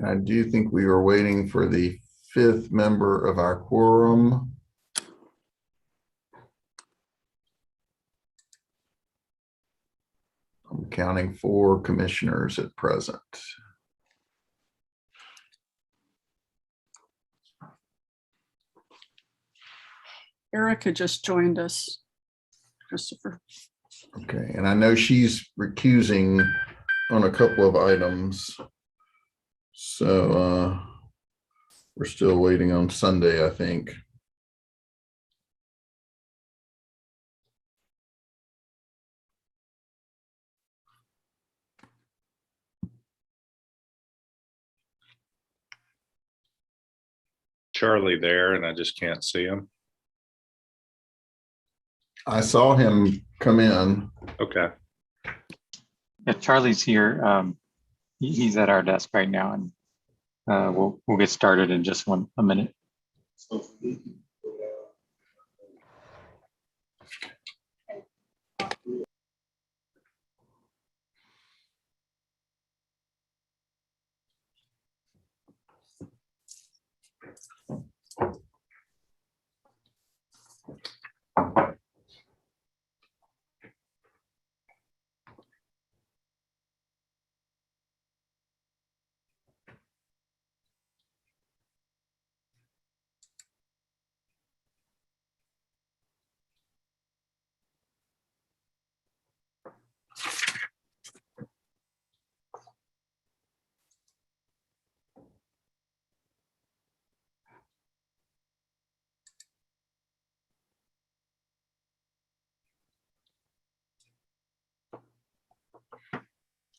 I do think we were waiting for the fifth member of our quorum. I'm counting 4 commissioners at present. Erica just joined us, Christopher. Okay, and I know she's recusing on a couple of items. So we're still waiting on Sunday, I think. Charlie there, and I just can't see him. I saw him come in. Okay. Yeah, Charlie's here. He's at our desk right now, and we'll get started in just a minute.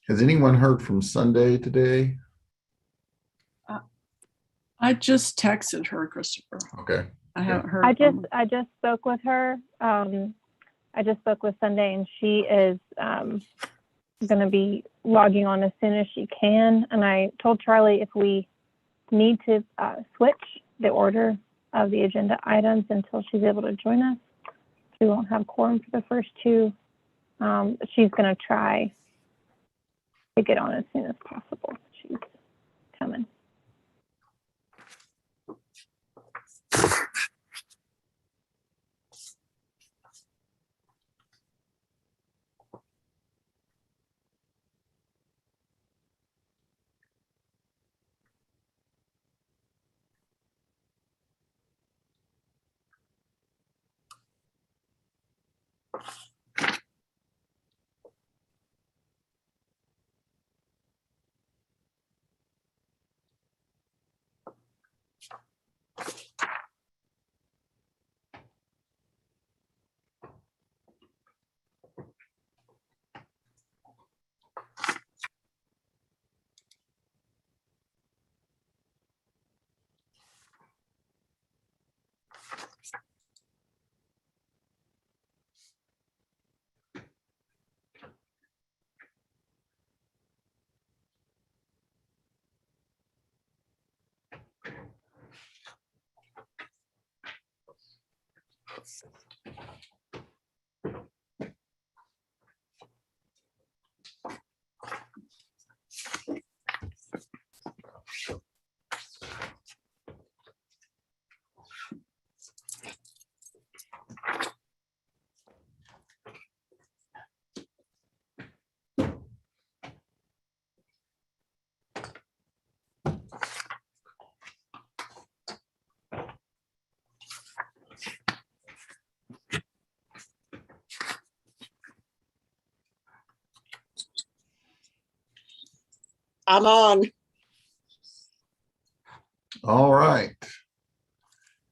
Has anyone heard from Sunday today? I just texted her, Christopher. Okay. I haven't heard. I just spoke with her. I just spoke with Sunday, and she is going to be logging on as soon as she can. And I told Charlie if we need to switch the order of the agenda items until she's able to join us, we won't have quorum for the first 2. She's going to try to get on as soon as possible. She's coming. I'm on. All right.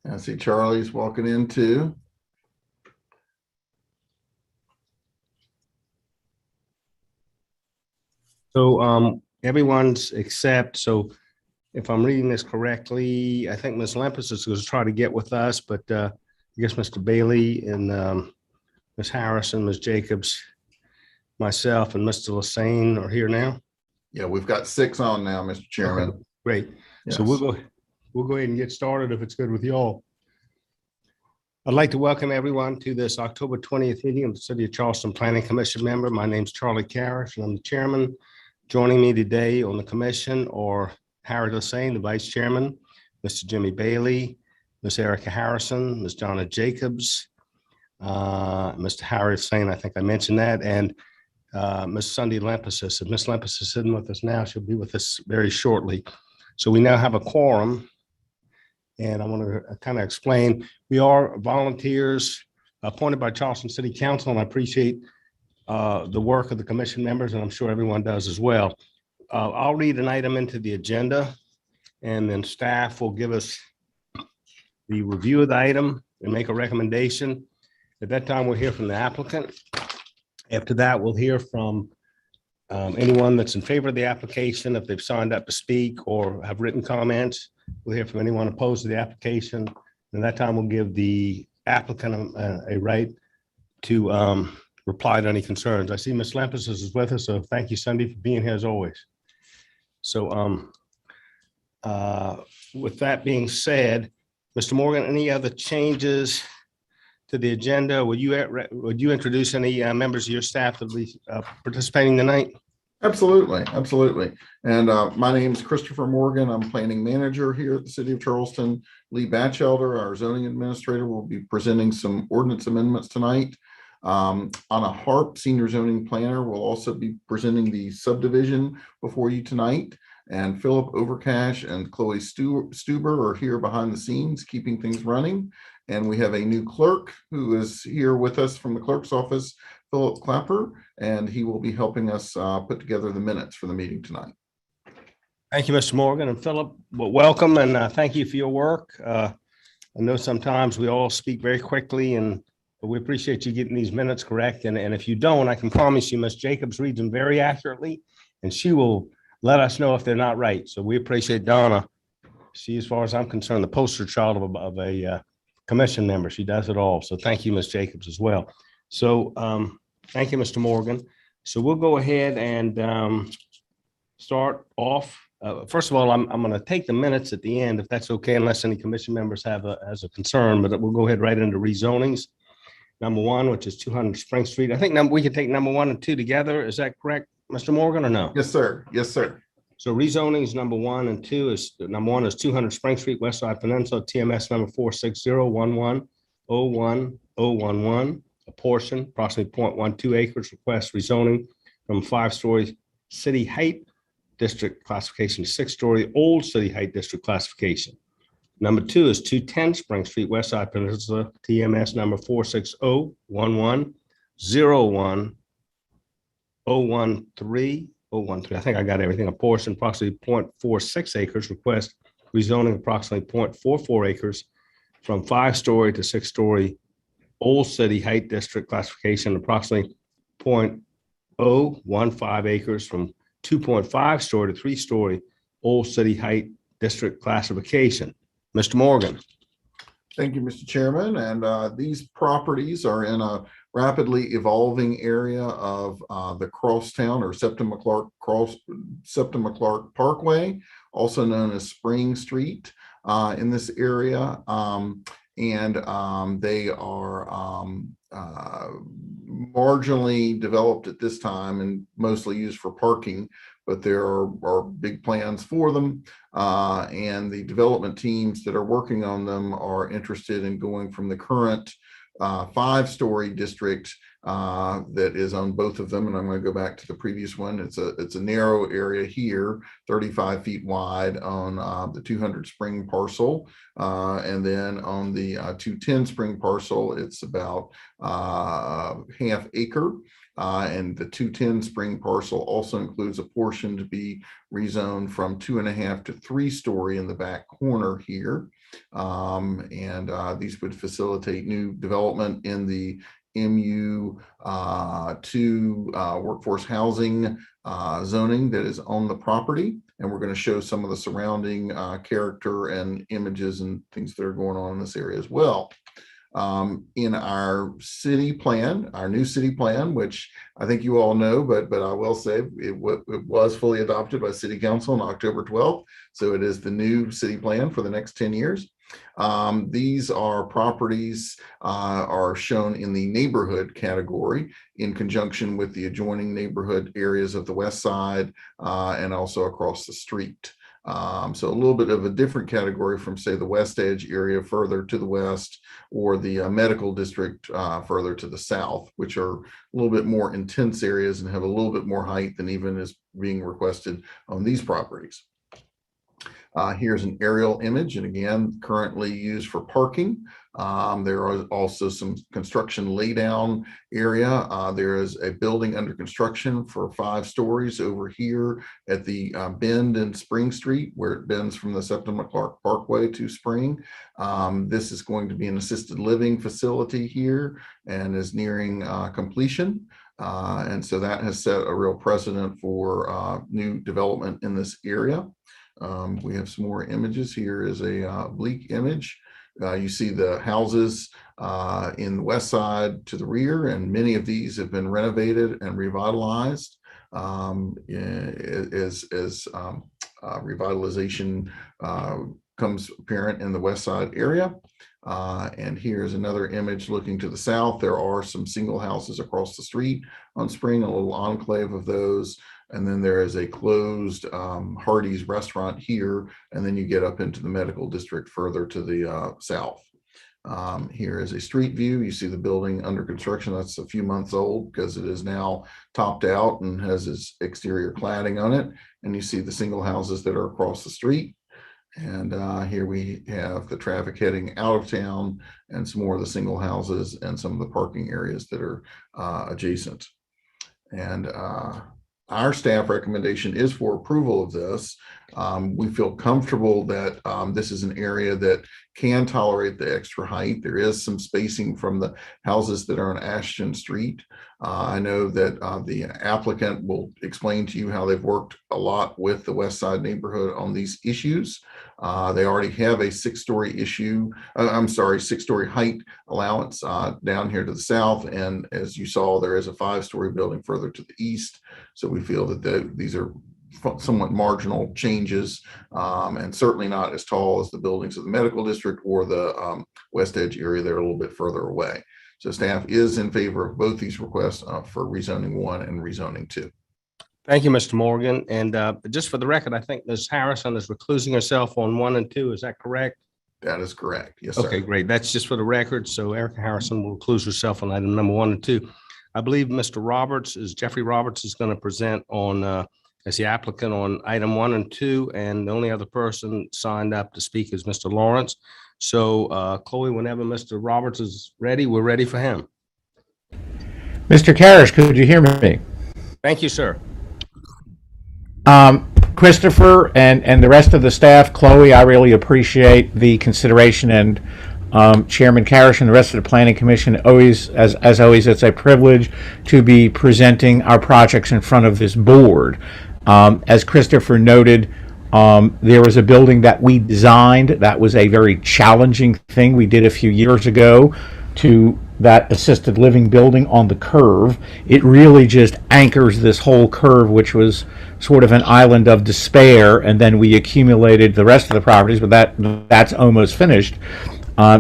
I see Charlie's walking in too. So everyone's except, so if I'm reading this correctly, I think Ms. Lempus is going to try to get with us, but I guess Mr. Bailey and Ms. Harrison, Ms. Jacobs, myself, and Mr. Lassane are here now. Yeah, we've got 6 on now, Mr. Chairman. Okay, great. Yes. So we'll go ahead and get started if it's good with you all. I'd like to welcome everyone to this October 20th meeting of the City of Charleston Planning Commission member. My name's Charlie Carish, and I'm the chairman. Joining me today on the commission are Howard Hussein, the Vice Chairman, Mr. Jimmy Bailey, Ms. Erica Harrison, Ms. Donna Jacobs, Mr. Howard Hussein, I think I mentioned that, and Ms. Sunday Lampasas. If Ms. Lampasas is sitting with us now, she'll be with us very shortly. So we now have a quorum. And I want to kind of explain, we are volunteers appointed by Charleston City Council, and I appreciate the work of the commission members, and I'm sure everyone does as well. I'll read an item into the agenda, and then staff will give us the review of the item and make a recommendation. At that time, we'll hear from the applicant. After that, we'll hear from anyone that's in favor of the application, if they've signed up to speak or have written comments. We'll hear from anyone opposed to the application. And that time, we'll give the applicant a right to reply to any concerns. I see Ms. Lampasas is with us, so thank you, Sunday, for being here as always. So with that being said, Mr. Morgan, any other changes to the agenda? Would you introduce any members of your staff that will be participating tonight? Absolutely, absolutely. And my name is Christopher Morgan. I'm planning manager here at the City of Charleston. Lee Batchelder, our zoning administrator, will be presenting some ordinance amendments tonight. Anna Harp, senior zoning planner, will also be presenting the subdivision before you tonight. And Philip Overcash and Chloe Stuber are here behind the scenes, keeping things running. And we have a new clerk who is here with us from the clerk's office, Philip Clapper, and he will be helping us put together the minutes for the meeting tonight. Thank you, Mr. Morgan, and Philip. Well, welcome, and thank you for your work. I know sometimes we all speak very quickly, but we appreciate you getting these minutes correct. And if you don't, I can promise you, Ms. Jacobs reads them very accurately, and she will let us know if they're not right. So we appreciate Donna. She, as far as I'm concerned, the poster child of a commission member. She does it all. So thank you, Ms. Jacobs, as well. So thank you, Mr. Morgan. So we'll go ahead and start off. First of all, I'm going to take the minutes at the end, if that's okay, unless any commission members have a concern, but we'll go ahead right into rezonings. Number one, which is 200 Spring Street. I think we can take number 1 and 2 together. Is that correct, Mr. Morgan, or no? Yes, sir. Yes, sir. So rezonings number 1 and 2 is number 1 is 200 Spring Street, West Side Peninsula, TMS number 46011011011, a portion, approximately 0.12 acres, request rezoning from 5-story city height district classification to 6-story old city height district classification. Number 2 is 210 Spring Street, West Side Peninsula, TMS number 46011010113. I think I got everything. A portion, approximately 0.46 acres, request rezoning approximately 0.44 acres from 5-story to 6-story old city height district classification, approximately 0.015 acres from 2.5-story to 3-story old city height district classification. Mr. Morgan. Thank you, Mr. Chairman. And these properties are in a rapidly evolving area of the Crosstown or Septima Clark Parkway, also known as Spring Street in this area. They are marginally developed at this time and mostly used for parking, but there are big plans for them. And the development teams that are working on them are interested in going from the current 5-story district that is on both of them. And I'm going to go back to the previous one. It's a narrow area here, 35 feet wide on the 200 Spring parcel. And then on the 210 Spring parcel, it's about half acre. And the 210 Spring parcel also includes a portion to be rezoned from 2.5 to 3-story in the back corner here. These would facilitate new development in the MU2 workforce housing zoning that is on the property. And we're going to show some of the surrounding character and images and things that are going on in this area as well. In our city plan, our new city plan, which I think you all know, but I will say it was fully adopted by City Council on October 12th. So it is the new city plan for the next 10 years. These are properties are shown in the neighborhood category in conjunction with the adjoining neighborhood areas of the west side and also across the street. So a little bit of a different category from, say, the West Edge area further to the west, or the medical district further to the south, which are a little bit more intense areas and have a little bit more height than even is being requested on these properties. Here's an aerial image, and again, currently used for parking. There are also some construction laydown area. There is a building under construction for 5 stories over here at the bend in Spring Street, where it bends from the Septima Clark Parkway to Spring. This is going to be an assisted living facility here and is nearing completion. And so that has set a real precedent for new development in this area. We have some more images. Here is a oblique image. You see the houses in the west side to the rear, and many of these have been renovated and revitalized as revitalization comes apparent in the west side area. And here's another image looking to the south. There are some single houses across the street on Spring, a little enclave of those. And then there is a closed Hardee's restaurant here. And then you get up into the medical district further to the south. Here is a street view. You see the building under construction. That's a few months old because it is now topped out and has its exterior cladding on it. And you see the single houses that are across the street. And here we have the traffic heading out of town and some more of the single houses and some of the parking areas that are adjacent. And our staff recommendation is for approval of this. We feel comfortable that this is an area that can tolerate the extra height. There is some spacing from the houses that are on Ashton Street. I know that the applicant will explain to you how they've worked a lot with the West Side neighborhood on these issues. They already have a 6-story six-story height allowance down here to the south. And as you saw, there is a 5-story building further to the east. So we feel that these are somewhat marginal changes, and certainly not as tall as the buildings of the medical district or the West Edge area. They're a little bit further away. So staff is in favor of both these requests for rezoning 1 and rezoning 2. Thank you, Mr. Morgan. And just for the record, I think Ms. Harrison is reclusing herself on 1 and 2. Is that correct? That is correct. Yes, sir. Okay, great. That's just for the record. So Erica Harrison will recluse herself on item number 1 and 2. I believe Jeffrey Roberts is going to present on as the applicant on item 1 and 2, and the only other person signed up to speak is Mr. Lawrence. So Chloe, whenever Mr. Roberts is ready, we're ready for him. Mr. Karish, could you hear me? Thank you, sir. Christopher and the rest of the staff, Chloe, I really appreciate the consideration, and Chairman Karish and the rest of the Planning Commission. Always, as always, it's a privilege to be presenting our projects in front of this board. As Christopher noted, there was a building that we designed that was a very challenging thing we did a few years ago to that assisted living building on the curve. It really just anchors this whole curve, which was sort of an island of despair, and then we accumulated the rest of the properties, but that's almost finished.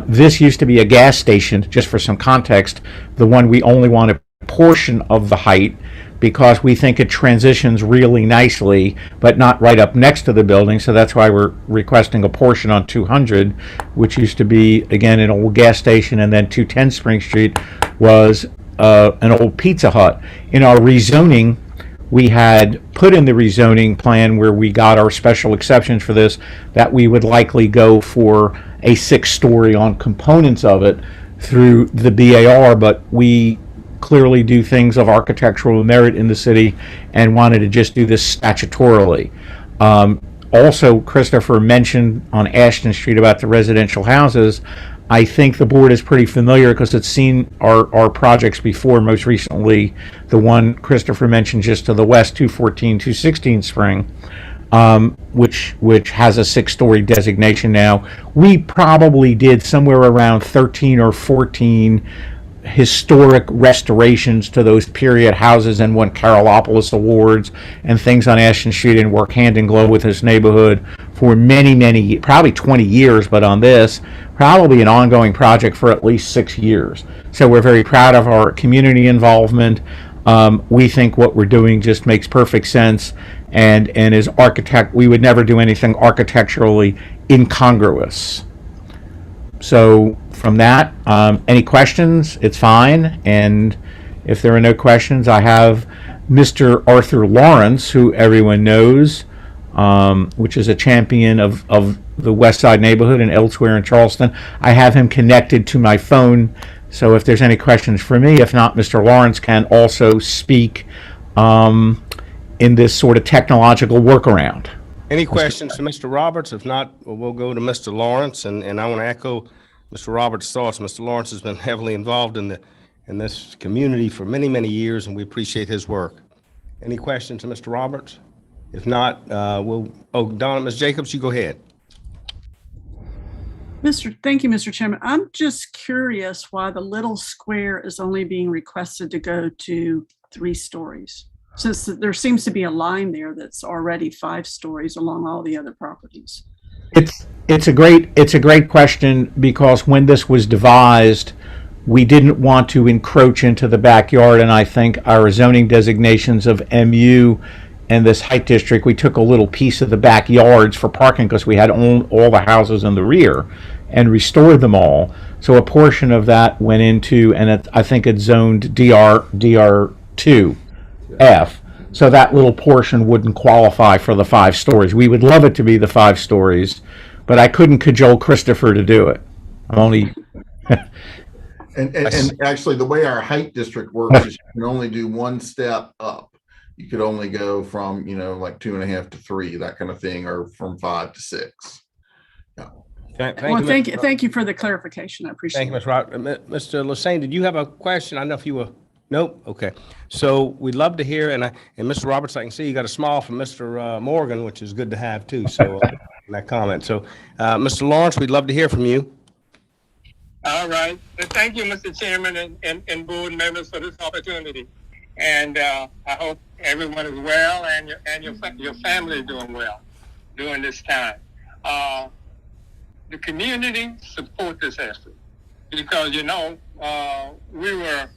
This used to be a gas station. Just for some context, the one we only want a portion of the height because we think it transitions really nicely, but not right up next to the building. So that's why we're requesting a portion on 200, which used to be, again, an old gas station, and then 210 Spring Street was an old Pizza Hut. In our rezoning, we had put in the rezoning plan where we got our special exceptions for this, that we would likely go for a 6-story on components of it through the BAR, but we clearly do things of architectural merit in the city and wanted to just do this statutorily. Also, Christopher mentioned on Ashton Street about the residential houses. I think the board is pretty familiar because it's seen our projects before, most recently the one Christopher mentioned just to the west, 214, 216 Spring, which has a 6-story designation now. We probably did somewhere around 13 or 14 historic restorations to those period houses and won Carolopolis awards and things on Ashton Street, and work hand in glove with this neighborhood for many, probably 20 years, but on this, probably an ongoing project for at least 6 years. So we're very proud of our community involvement. We think what we're doing just makes perfect sense, and is we would never do anything architecturally incongruous. So from that, any questions? It's fine. And if there are no questions, I have Mr. Arthur Lawrence, who everyone knows, which is a champion of the West Side neighborhood and elsewhere in Charleston. I have him connected to my phone, so if there's any questions for me, if not, Mr. Lawrence can also speak in this sort of technological workaround. Any questions for Mr. Roberts? If not, we'll go to Mr. Lawrence, and I want to echo Mr. Roberts' thoughts. Mr. Lawrence has been heavily involved in this community for many, many years, and we appreciate his work. Any questions to Mr. Roberts? If not, Donna, Ms. Jacobs, you go ahead. Thank you, Mr. Chairman. I'm just curious why the little square is only being requested to go to 3 stories, since there seems to be a line there that's already 5 stories along all the other properties. It's a great question, because when this was devised, we didn't want to encroach into the backyard, and I think our zoning designations of MU and this height district, we took a little piece of the backyards for parking because we had all the houses in the rear and restored them all. So a portion of that went into, and I think it's zoned DR2F. So that little portion wouldn't qualify for the 5 stories. We would love it to be the 5 stories, but I couldn't cajole Christopher to do it. I'm only. And actually, the way our height district works is you can only do 1 step up. You could only go from, like 2.5 to 3, that kind of thing, or from 5 to 6. Yeah. Thank you for the clarification. I appreciate it. Thank you, Ms. Robert. Mr. Lassane, did you have a question? I don't know if you were. Nope. Okay. So we'd love to hear, and Mr. Roberts, I can see you got a smile from Mr. Morgan, which is good to have too. So that comment. So, Mr. Lawrence, we'd love to hear from you. All right. Thank you, Mr. Chairman and board members, for this opportunity. And I hope everyone is well, and your family is doing well during this time. The community support this effort because we were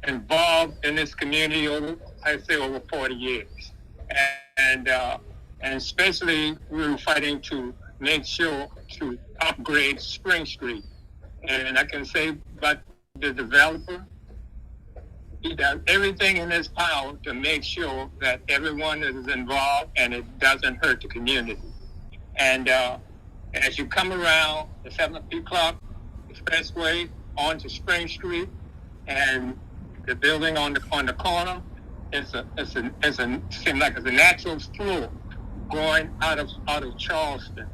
involved in this community over 40 years, and especially we were fighting to make sure to upgrade Spring Street. And I can say about the developer, he does everything in his power to make sure that everyone is involved and it doesn't hurt the community. And as you come around the 7 o'clock expressway onto Spring Street and the building on the corner, it's seems like it's a natural flow going out of Charleston,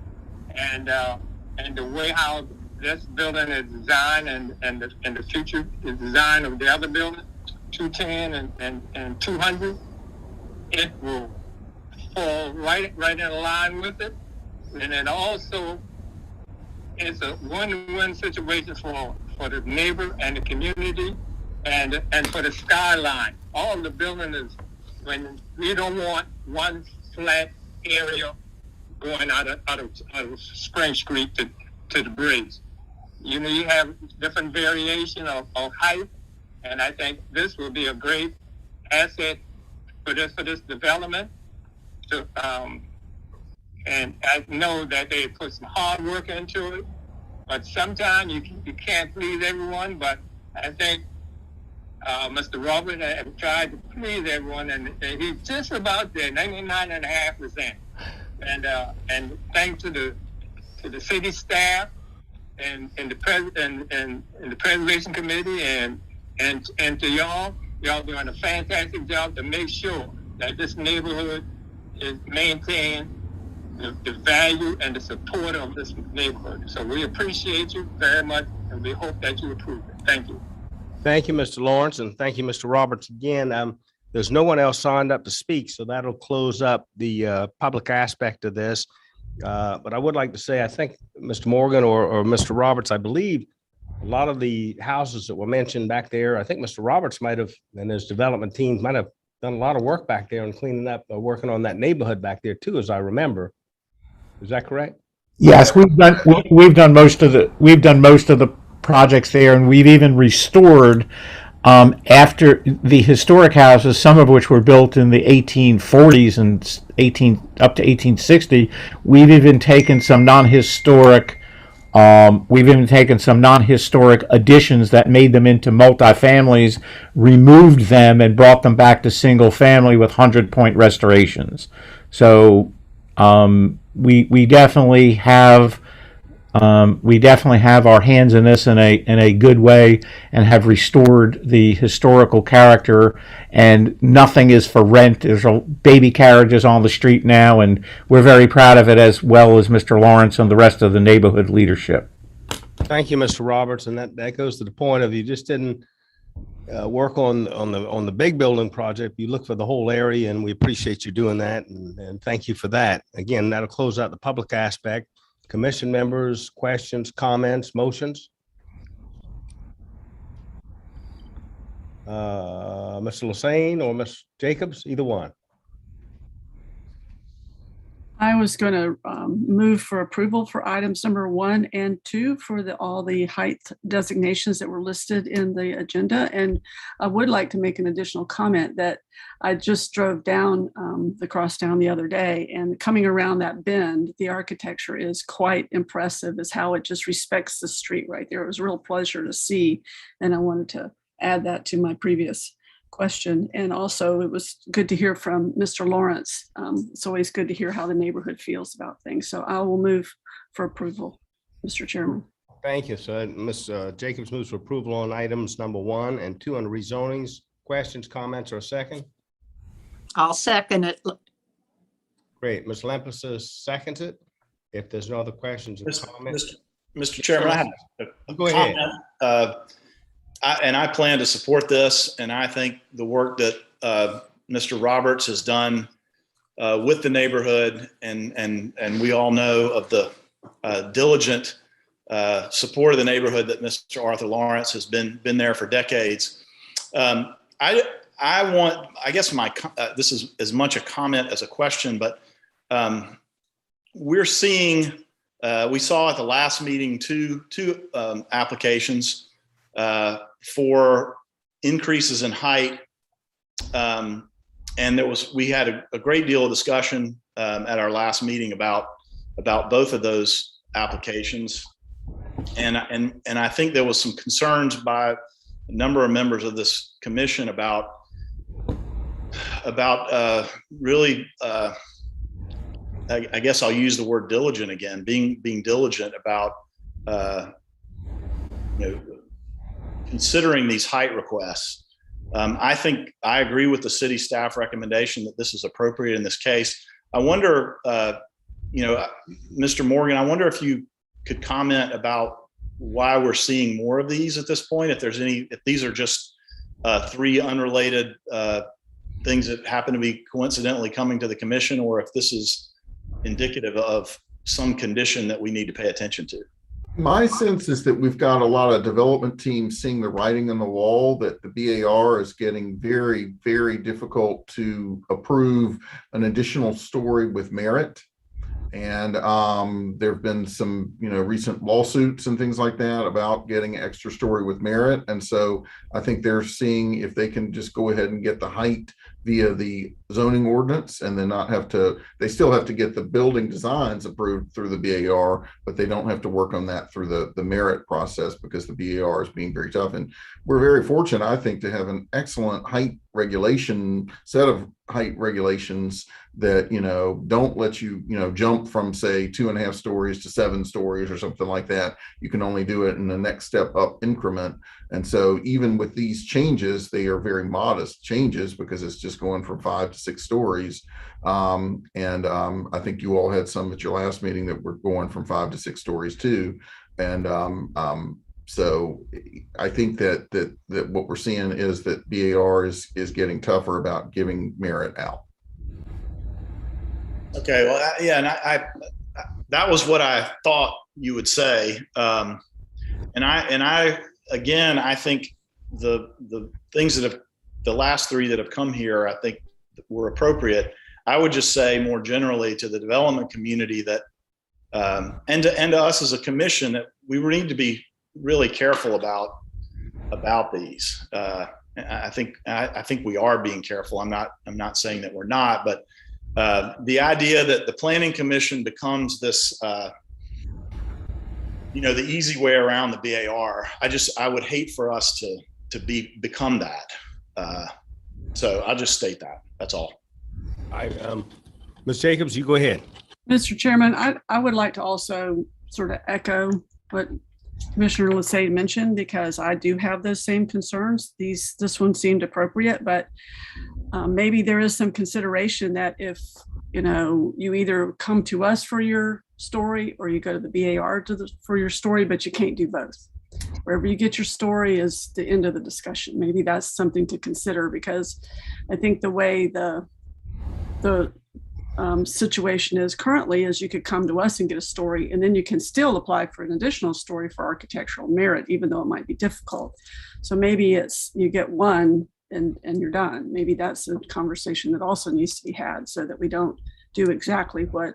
and the way how this building is designed and the future design of the other building, 210 and 200, it will fall right in line with it, and it also is a win-win situation for the neighbor and the community, and for the skyline. All the building is, when we don't want one flat area going out of Spring Street to the bridge. You have different variation of height, and I think this will be a great asset for this development. And I know that they put some hard work into it, but sometimes you can't please everyone. But I think Mr. Robert has tried to please everyone, and he's just about there, 99.5%. And thanks to the city staff and the preservation committee and to y'all doing a fantastic job to make sure that this neighborhood is maintained the value and the support of this neighborhood. So we appreciate you very much, and we hope that you approve it. Thank you. Thank you, Mr. Lawrence, and thank you, Mr. Roberts. Again, there's no one else signed up to speak, so that'll close up the public aspect of this. But I would like to say, I think Mr. Morgan or Mr. Roberts, I believe a lot of the houses that were mentioned back there, I think Mr. Roberts might have, and his development team might have done a lot of work back there and cleaning up, working on that neighborhood back there too, as I remember. Is that correct? Yes, we've done most of the projects there, and we've even restored After the historic houses, some of which were built in the 1840s and 18 up to 1860, we've even taken some non-historic additions that made them into multifamilies, removed them, and brought them back to single family with 100-point restorations. So we definitely have our hands in this in a good way, and have restored the historical character. And nothing is for rent. There's baby carriages on the street now, and we're very proud of it, as well as Mr. Lawrence and the rest of the neighborhood leadership. Thank you, Mr. Roberts. And that goes to the point of, you just didn't work on the big building project. You look for the whole area, and we appreciate you doing that. And thank you for that. Again, that'll close out the public aspect. Commission members, questions, comments, motions? Mr. Lassane or Ms. Jacobs, either one. I was going to move for approval for items number 1 and 2 for all the height designations that were listed in the agenda. And I would like to make an additional comment that I just drove down the crosstown the other day, and coming around that bend, the architecture is quite impressive, as how it just respects the street right there. It was a real pleasure to see, and I wanted to add that to my previous question. And also, it was good to hear from Mr. Lawrence. It's always good to hear how the neighborhood feels about things. So I will move for approval, Mr. Chairman. Thank you. So Ms. Jacobs moves for approval on items number 1 and 2 on rezonings. Questions, comments, or a second? I'll second it. Great. Ms. Lempus seconds it. If there's no other questions or comments. Mr. Chairman, I have a Go ahead. comment. I plan to support this, and I think the work that Mr. Roberts has done with the neighborhood, and we all know of the diligent support of the neighborhood that Mr. Arthur Lawrence has been there for decades. I guess this is as much a comment as a question, but we're seeing, we saw at the last meeting two applications for increases in height. And we had a great deal of discussion at our last meeting about both of those applications. And I think there was some concerns by a number of members of this commission about really, I guess I'll use the word diligent again, being diligent about, considering these height requests. I think I agree with the city staff recommendation that this is appropriate in this case. I wonder, Mr. Morgan, I wonder if you could comment about why we're seeing more of these at this point, if these are just 3 unrelated things that happen to be coincidentally coming to the commission, or if this is indicative of some condition that we need to pay attention to. My sense is that we've got a lot of development teams seeing the writing on the wall that the BAR is getting very, very difficult to approve an additional story with merit. And there have been some, recent lawsuits and things like that about getting extra story with merit. And so I think they're seeing if they can just go ahead and get the height via the zoning ordinance, and then not have to, they still have to get the building designs approved through the BAR, but they don't have to work on that through the merit process, because the BAR is being very tough. And we're very fortunate, I think, to have an excellent height regulation, set of height regulations that, don't let you, jump from, say, 2.5 stories to 7 stories or something like that. You can only do it in the next step up increment. And so even with these changes, they are very modest changes, because it's just going from 5 to 6 stories. I think you all had some at your last meeting that were going from 5 to 6 stories too. And so I think that what we're seeing is that BAR is getting tougher about giving merit out. Okay, well, yeah, and I that was what I thought you would say. I think the things that have, the last 3 that have come here, I think were appropriate. I would just say more generally to the development community that, and to us as a commission, that we need to be really careful about about these. I think we are being careful. I'm not saying that we're not, but the idea that the planning commission becomes this, the easy way around the BAR. I would hate for us to become that. So I'll just state that. That's all. Ms. Jacobs, you go ahead. Mr. Chairman, I would like to also sort of echo what Commissioner Lassay mentioned, because I do have those same concerns. This one seemed appropriate, but maybe there is some consideration that if, you either come to us for your story or you go to the BAR for your story, but you can't do both. Wherever you get your story is the end of the discussion. Maybe that's something to consider, because I think the way the situation is currently is you could come to us and get a story, and then you can still apply for an additional story for architectural merit, even though it might be difficult. So maybe it's you get one and you're done. Maybe that's a conversation that also needs to be had, so that we don't do exactly what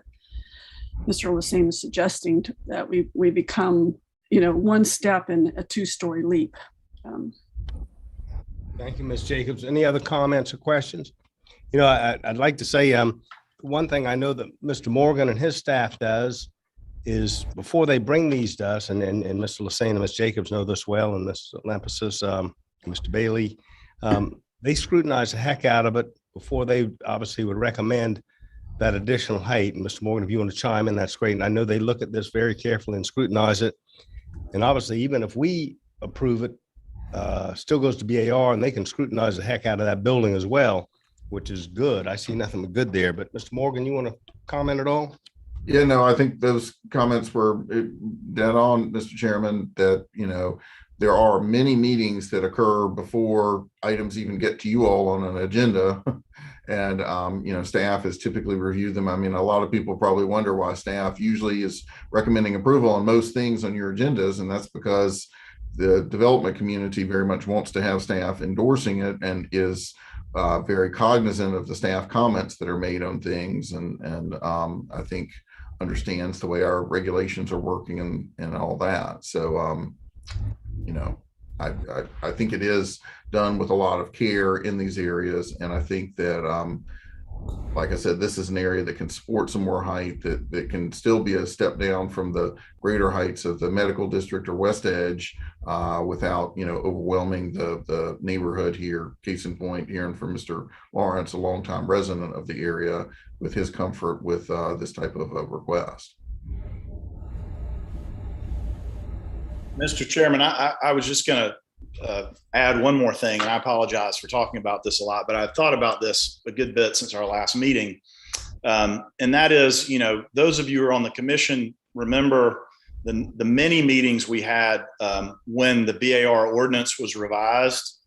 Mr. Lassane is suggesting, that we become, one step in a two-story leap. Thank you, Ms. Jacobs. Any other comments or questions? I'd like to say one thing I know that Mr. Morgan and his staff does is before they bring these to us, and Mr. Lassane and Ms. Jacobs know this well, and Ms. Lampasas, Mr. Bailey, they scrutinize the heck out of it before they obviously would recommend that additional height. And Mr. Morgan, if you want to chime in, that's great. And I know they look at this very carefully and scrutinize it. And obviously, even if we approve it, still goes to BAR, and they can scrutinize the heck out of that building as well, which is good. I see nothing but good there. But Mr. Morgan, you want to comment at all? Yeah, no, I think those comments were dead on, Mr. Chairman, that, there are many meetings that occur before items even get to you all on an agenda. And, staff has typically reviewed them. I mean, a lot of people probably wonder why staff usually is recommending approval on most things on your agendas. And that's because the development community very much wants to have staff endorsing it and is very cognizant of the staff comments that are made on things. And I think understands the way our regulations are working and all that. So, I think it is done with a lot of care in these areas. And I think that, like I said, this is an area that can support some more height, that can still be a step down from the greater heights of the medical district or West Edge without, overwhelming the neighborhood here. Case in point, hearing from Mr. Lawrence, a longtime resident of the area, with his comfort with this type of request. Mr. Chairman, I was just going to add one more thing, and I apologize for talking about this a lot, but I've thought about this a good bit since our last meeting. And that is, those of you who are on the commission remember the many meetings we had when the BAR ordinance was revised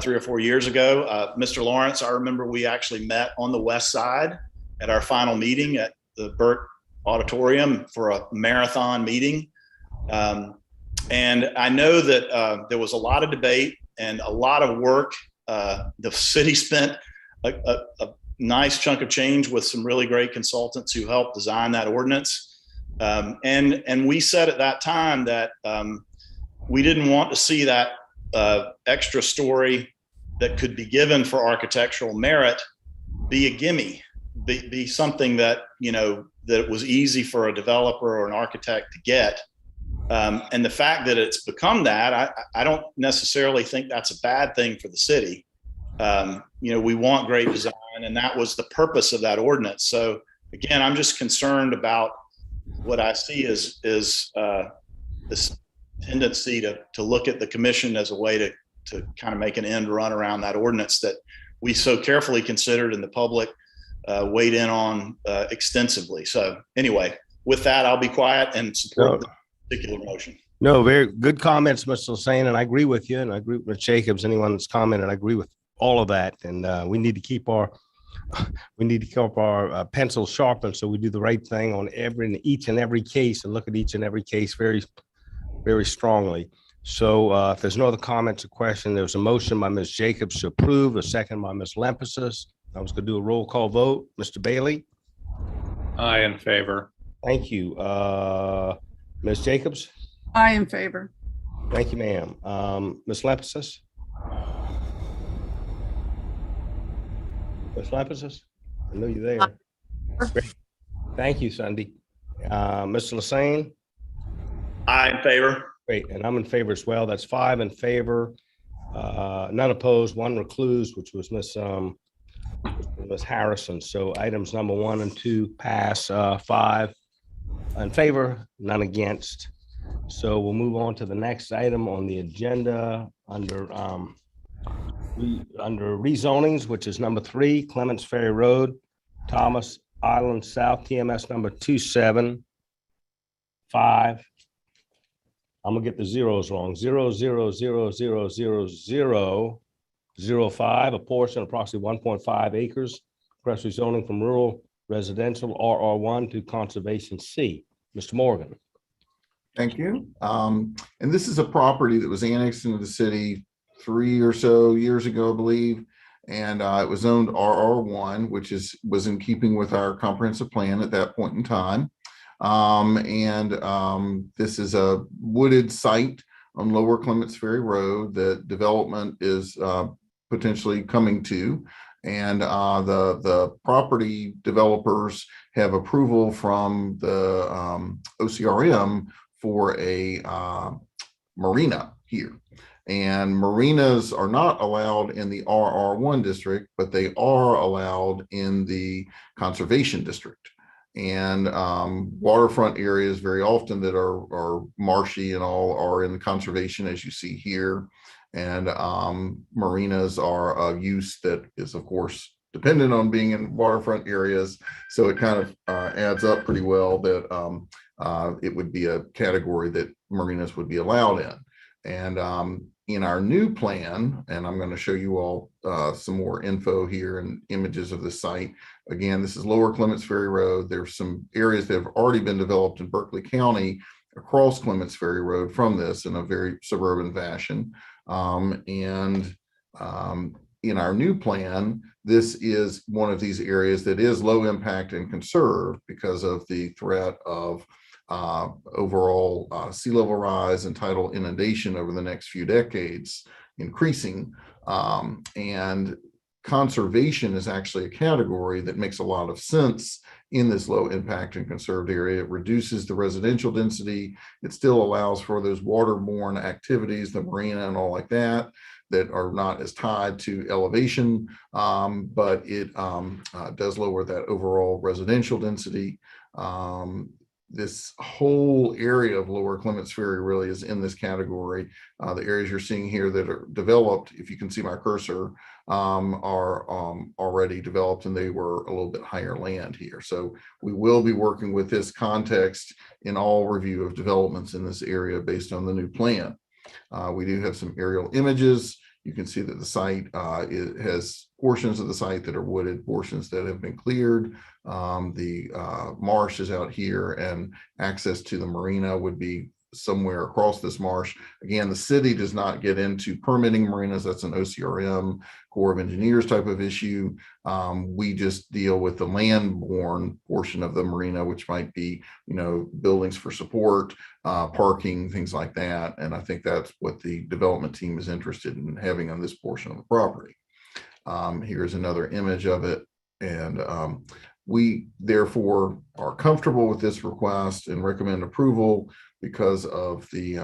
3 or 4 years ago. Mr. Lawrence, I remember we actually met on the west side at our final meeting at the Burke Auditorium for a marathon meeting. And I know that there was a lot of debate and a lot of work. The city spent a nice chunk of change with some really great consultants who helped design that ordinance. And we said at that time that we didn't want to see that extra story that could be given for architectural merit be a gimme, be something that, that was easy for a developer or an architect to get. And the fact that it's become that, I don't necessarily think that's a bad thing for the city. We want great design, and that was the purpose of that ordinance. So again, I'm just concerned about what I see is this tendency to look at the commission as a way to kind of make an end run around that ordinance that we so carefully considered and the public weighed in on extensively. So anyway, with that, I'll be quiet and support the particular motion. No, very good comments, Mr. Lassane, and I agree with you, and I agree with Jacobs. Anyone that's commented, I agree with all of that. And we need to keep our pencils sharpened, so we do the right thing on each and every case, and look at each and every case very, very strongly. So if there's no other comments or questions, there's a motion by Ms. Jacobs to approve, a second by Ms. Lampasas. I was going to do a roll call vote. Mr. Bailey? Aye, in favor. Thank you. Ms. Jacobs? I in favor. Thank you, ma'am. Ms. Lepsis? Ms. Lepsis? I know you're there. Great. Thank you, Sunday. Mr. Lassane? I in favor. Great, and I'm in favor as well. That's 5 in favor, none opposed, 1 reclused, which was Miss Harrison. So items number 1 and 2 pass, 5 in favor, none against. So we'll move on to the next item on the agenda under rezonings, which is number 3, Clements Ferry Road, Thomas Island South, TMS number 275. I'm gonna get the zeros wrong. 0000005, a portion of approximately 1.5 acres, request rezoning from rural residential RR1 to conservation C. Mr. Morgan. Thank you. And this is a property that was annexed into the city 3 or so years ago, I believe. And it was zoned RR1, which was in keeping with our comprehensive plan at that point in time. This is a wooded site on Lower Clements Ferry Road that development is potentially coming to. And the property developers have approval from the OCRM for a marina here. And marinas are not allowed in the RR1 district, but they are allowed in the conservation district. And waterfront areas very often that are marshy and all are in the conservation, as you see here. And marinas are a use that is, of course, dependent on being in waterfront areas. So it kind of adds up pretty well that it would be a category that marinas would be allowed in. And in our new plan, and I'm going to show you all some more info here and images of the site. Again, this is Lower Clements Ferry Road. There's some areas that have already been developed in Berkeley County across Clements Ferry Road from this in a very suburban fashion. In our new plan, this is one of these areas that is low impact and conserved because of the threat of overall sea level rise and tidal inundation over the next few decades increasing. And conservation is actually a category that makes a lot of sense in this low impact and conserved area. It reduces the residential density. It still allows for those waterborne activities, the marina and all like that, that are not as tied to elevation, but it does lower that overall residential density. This whole area of Lower Clements Ferry really is in this category. The areas you're seeing here that are developed, if you can see my cursor, are already developed, and they were a little bit higher land here. So we will be working with this context in all review of developments in this area based on the new plan. We do have some aerial images. You can see that the site it has portions of the site that are wooded, portions that have been cleared. The marsh is out here, and access to the marina would be somewhere across this marsh. Again, the city does not get into permitting marinas. That's an OCRM, Corps of Engineers type of issue. We just deal with the land-borne portion of the marina, which might be, buildings for support, parking, things like that. And I think that's what the development team is interested in having on this portion of the property. Here's another image of it. And we therefore are comfortable with this request and recommend approval because of the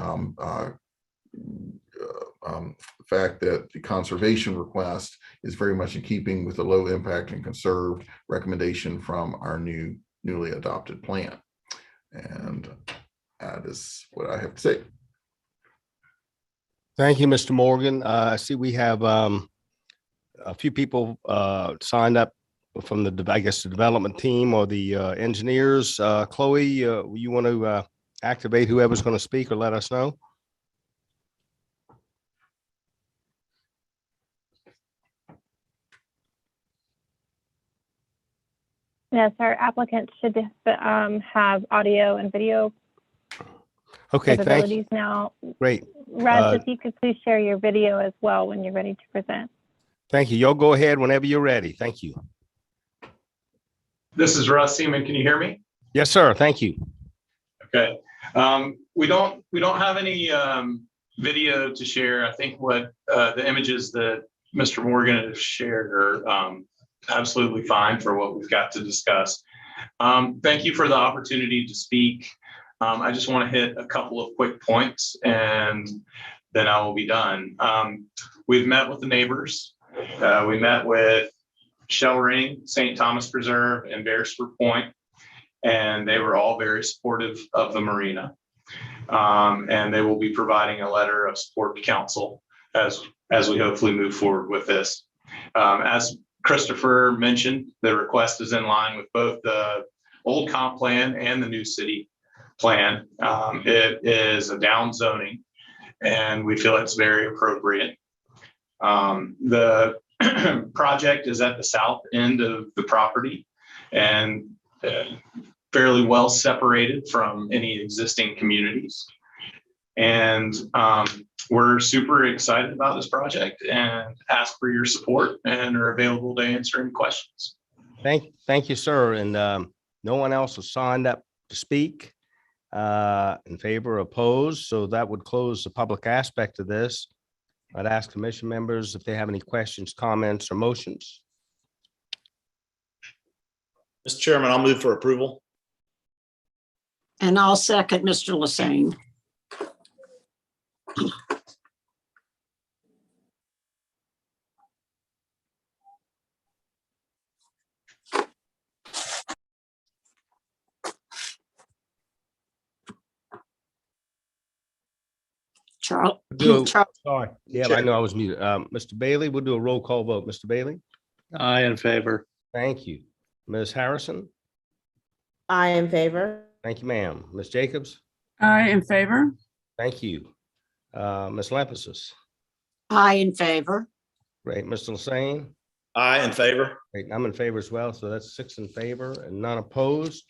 fact that the conservation request is very much in keeping with the low impact and conserved recommendation from our newly adopted plan. And that is what I have to say. Thank you, Mr. Morgan. I see we have a few people signed up from the development team or the engineers. Chloe, you want to activate whoever's going to speak or let us know? Yes, our applicants should have audio and video Okay, capabilities now. Great. Russ, if you could please share your video as well when you're ready to present. Thank you. Y'all go ahead whenever you're ready. Thank you. This is Russ Seaman. Can you hear me? Yes, sir. Thank you. Okay. We don't have any video to share. I think what the images that Mr. Morgan has shared are absolutely fine for what we've got to discuss. Thank you for the opportunity to speak. I just want to hit a couple of quick points and then I will be done. We've met with the neighbors. We met with Shellring, St. Thomas Preserve, and Beresford Point, and they were all very supportive of the marina. And they will be providing a letter of support to council as we hopefully move forward with this. As Christopher mentioned, the request is in line with both the old comp plan and the new city plan. It is a down zoning, and we feel it's very appropriate. The project is at the south end of the property and fairly well separated from any existing communities. And we're super excited about this project and ask for your support and are available to answer any questions. Thank you, sir. And no one else has signed up to speak in favor or opposed. So that would close the public aspect of this. I'd ask commission members if they have any questions, comments, or motions. Mr. Chairman, I'll move for approval. And I'll second Mr. Lassane. Charles. Sorry. Yeah, I know I was muted. Mr. Bailey, we'll do a roll call vote. Mr. Bailey? Aye in favor. Thank you. Ms. Harrison? I in favor. Thank you, ma'am. Ms. Jacobs? I in favor. Thank you. Ms. Lampasas? I in favor. Great. Mr. Lassane? Aye in favor. Great. I'm in favor as well. So that's 6 in favor and none opposed.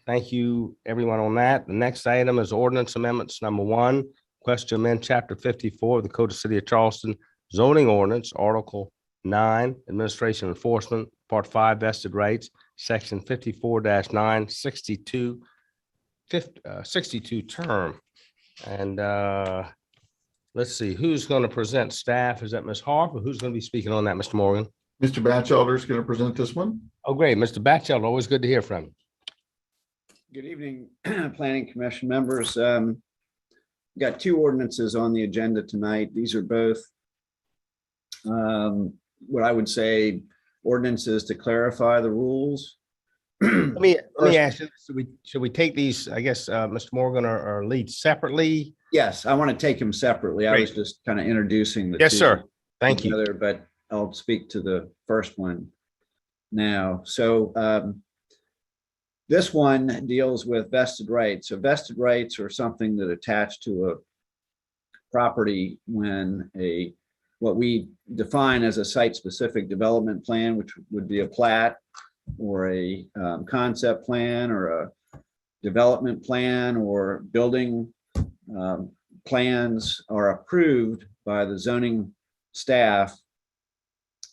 Thank you, everyone on that. The next item is ordinance amendments number 1. Request to amend chapter 54 of the Code of City of Charleston zoning ordinance, article 9, administration enforcement, part 5, vested rights, section 54-9, 62 term. And let's see, who's going to present staff? Is that Ms. Harp or who's going to be speaking on that, Mr. Morgan? Mr. Batchelder is going to present this one. Oh, great. Mr. Batchelder, always good to hear from you. Good evening, Planning Commission members. Got 2 ordinances on the agenda tonight. These are both what I would say ordinances to clarify the rules. Let me ask you, should we take these, I guess, Mr. Morgan or lead separately? Yes, I want to take them separately. Great. I was just kind of introducing the Yes, two sir. Thank you. together, but I'll speak to the first one now. So this one deals with vested rights. So vested rights are something that attach to a property when what we define as a site-specific development plan, which would be a plat or a concept plan or a development plan or building plans are approved by the zoning staff.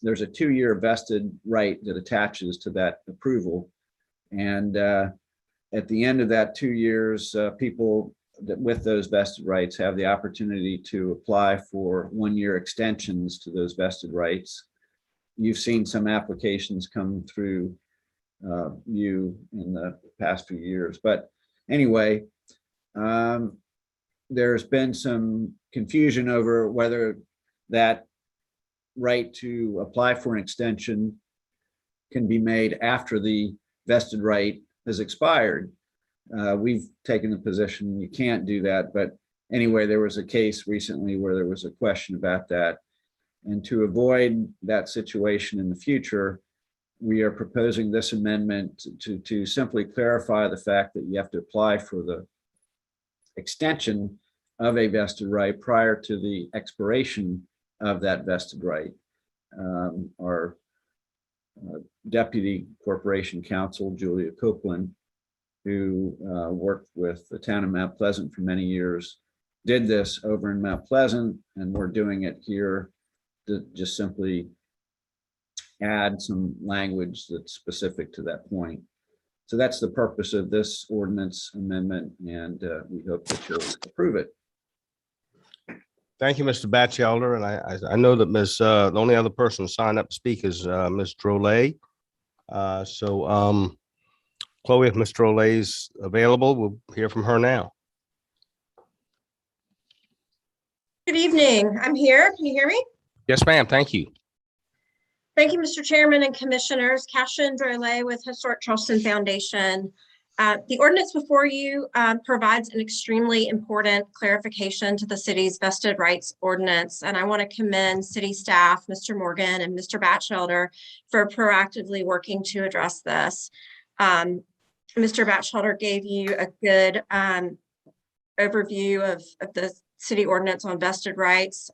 There's a 2-year vested right that attaches to that approval. And at the end of that 2 years, people that with those vested rights have the opportunity to apply for 1-year extensions to those vested rights. You've seen some applications come through you in the past few years. But anyway, there's been some confusion over whether that right to apply for an extension can be made after the vested right has expired. We've taken the position you can't do that, but anyway, there was a case recently where there was a question about that. And to avoid that situation in the future, we are proposing this amendment to simply clarify the fact that you have to apply for the extension of a vested right prior to the expiration of that vested right. Our Deputy Corporation Counsel, Julia Copeland, who worked with the town of Mount Pleasant for many years, did this over in Mount Pleasant, and we're doing it here to just simply add some language that's specific to that point. So that's the purpose of this ordinance amendment, and we hope that you'll approve it. Thank you, Mr. Batchelder. And I know that the only other person signed up to speak is Ms. Drolet. Chloe, if Ms. Drolet is available, we'll hear from her now. Good evening. I'm here. Can you hear me? Yes, ma'am. Thank you. Thank you, Mr. Chairman and Commissioners. Cashin Drolet with Historic Charleston Foundation. The ordinance before you provides an extremely important clarification to the city's vested rights ordinance. And I want to commend city staff, Mr. Morgan and Mr. Batchelder, for proactively working to address this. Mr. Batchelder gave you a good overview of the city ordinance on vested rights.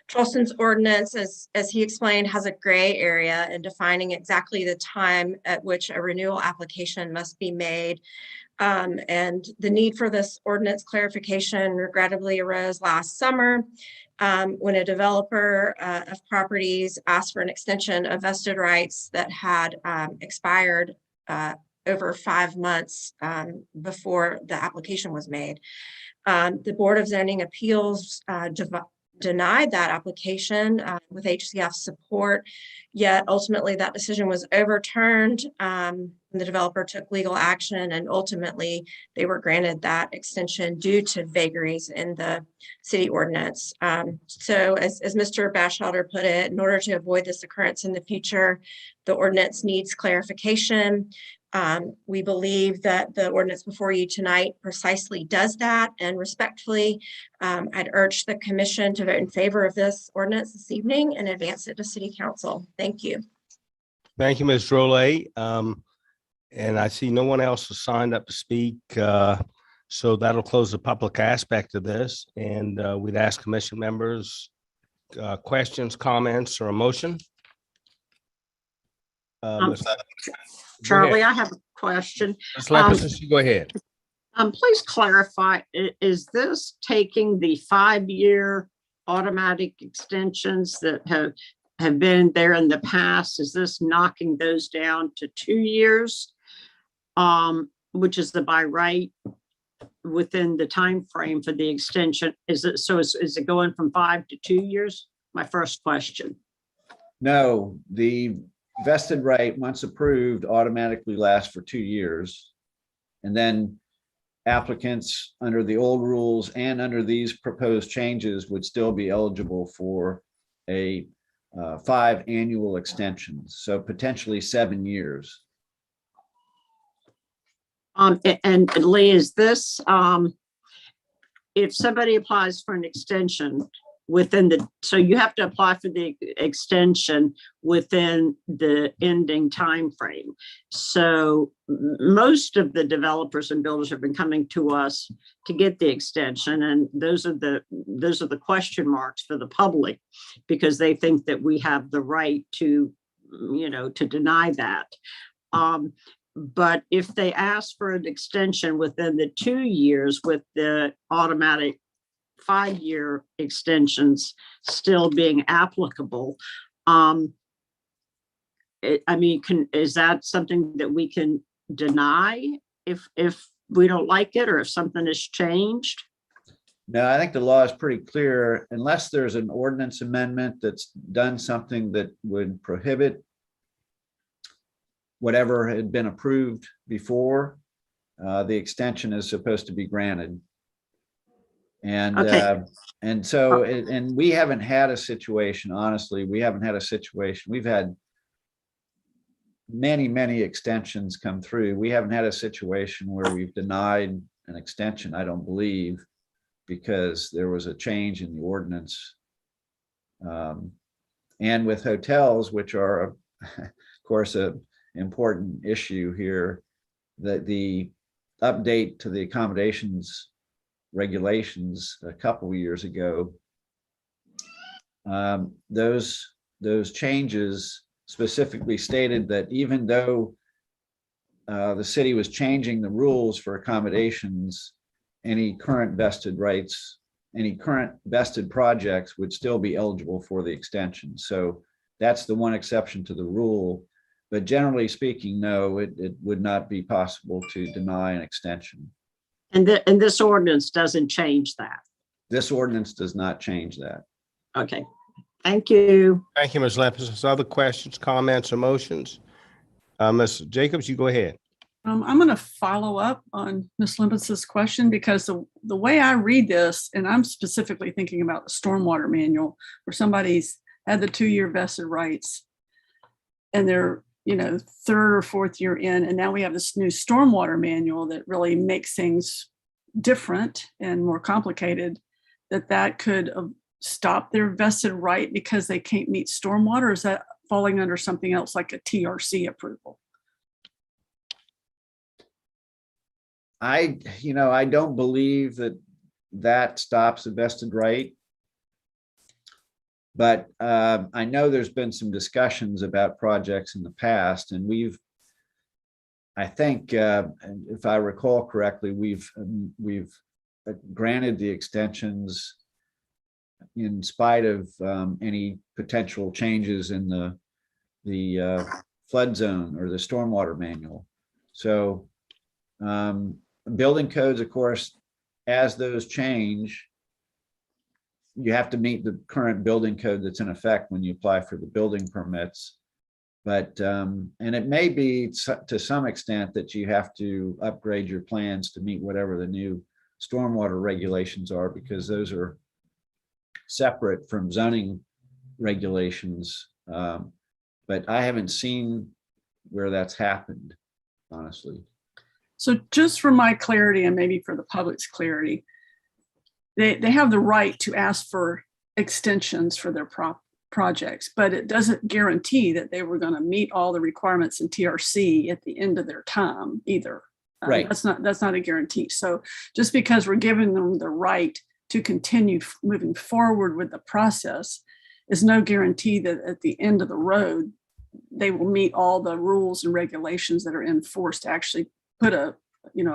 Charleston's ordinance, as he explained, has a gray area in defining exactly the time at which a renewal application must be made. And the need for this ordinance clarification regrettably arose last summer when a developer of properties asked for an extension of vested rights that had expired over 5 months before the application was made. The Board of Zoning Appeals denied that application with HCF support, yet ultimately that decision was overturned. The developer took legal action, and ultimately they were granted that extension due to vagaries in the city ordinance. So as Mr. Batchelder put it, in order to avoid this occurrence in the future, the ordinance needs clarification. We believe that the ordinance before you tonight precisely does that, and respectfully, I'd urge the commission to vote in favor of this ordinance this evening and advance it to City Council. Thank you. Thank you, Ms. Drolet. And I see no one else has signed up to speak. So that'll close the public aspect of this. And we'd ask commission members questions, comments, or a motion. Charlie, I have a question. Ms. Lepus, you go ahead. Please clarify, is this taking the 5-year automatic extensions that have been there in the past? Is this knocking those down to 2 years, which is the by right within the time frame for the extension? Is it going from 5 to 2 years? My first question. No, the vested right, once approved, automatically lasts for 2 years. And then applicants under the old rules and under these proposed changes would still be eligible for a 5 annual extensions, so potentially 7 years. And Lee, is this, if somebody applies for an extension so you have to apply for the extension within the ending time frame. So most of the developers and builders have been coming to us to get the extension, and those are the question marks for the public, because they think that we have the right to, to deny that. But if they ask for an extension within the 2 years with the automatic 5-year extensions still being applicable, is that something that we can deny if we don't like it, or if something has changed? No, I think the law is pretty clear. Unless there's an ordinance amendment that's done something that would prohibit whatever had been approved before, the extension is supposed to be granted. And okay. And we haven't had a situation, honestly, we've had many extensions come through. We haven't had a situation where we've denied an extension, I don't believe, because there was a change in the ordinance. And with hotels, which are, of course, an important issue here, that the update to the accommodations regulations a couple of years ago, those changes specifically stated that even though the city was changing the rules for accommodations, any current vested rights, any current vested projects would still be eligible for the extension. So that's the one exception to the rule. But generally speaking, no, it would not be possible to deny an extension. And this ordinance doesn't change that. This ordinance does not change that. Okay, thank you. Thank you, Ms. Lempis. Other questions, comments, or motions? Ms. Jacobs, you go ahead. I'm going to follow up on Ms. Limpus's question because the way I read this, and I'm specifically thinking about the stormwater manual, where somebody's had the 2-year vested rights and they're, third or fourth year in, and now we have this new stormwater manual that really makes things different and more complicated, that could stop their vested right because they can't meet stormwater. Is that falling under something else like a TRC approval? I don't believe that stops a vested right. But I know there's been some discussions about projects in the past, and I think, if I recall correctly, we've granted the extensions in spite of any potential changes in the flood zone or the stormwater manual. So building codes, of course, as those change, you have to meet the current building code that's in effect when you apply for the building permits. But, and it may be to some extent that you have to upgrade your plans to meet whatever the new stormwater regulations are, because those are separate from zoning regulations. But I haven't seen where that's happened, honestly. So just for my clarity and maybe for the public's clarity, they have the right to ask for extensions for their projects, but it doesn't guarantee that they were going to meet all the requirements in TRC at the end of their time either. Right. That's not a guarantee. So just because we're giving them the right to continue moving forward with the process is no guarantee that at the end of the road, they will meet all the rules and regulations that are in force to actually put a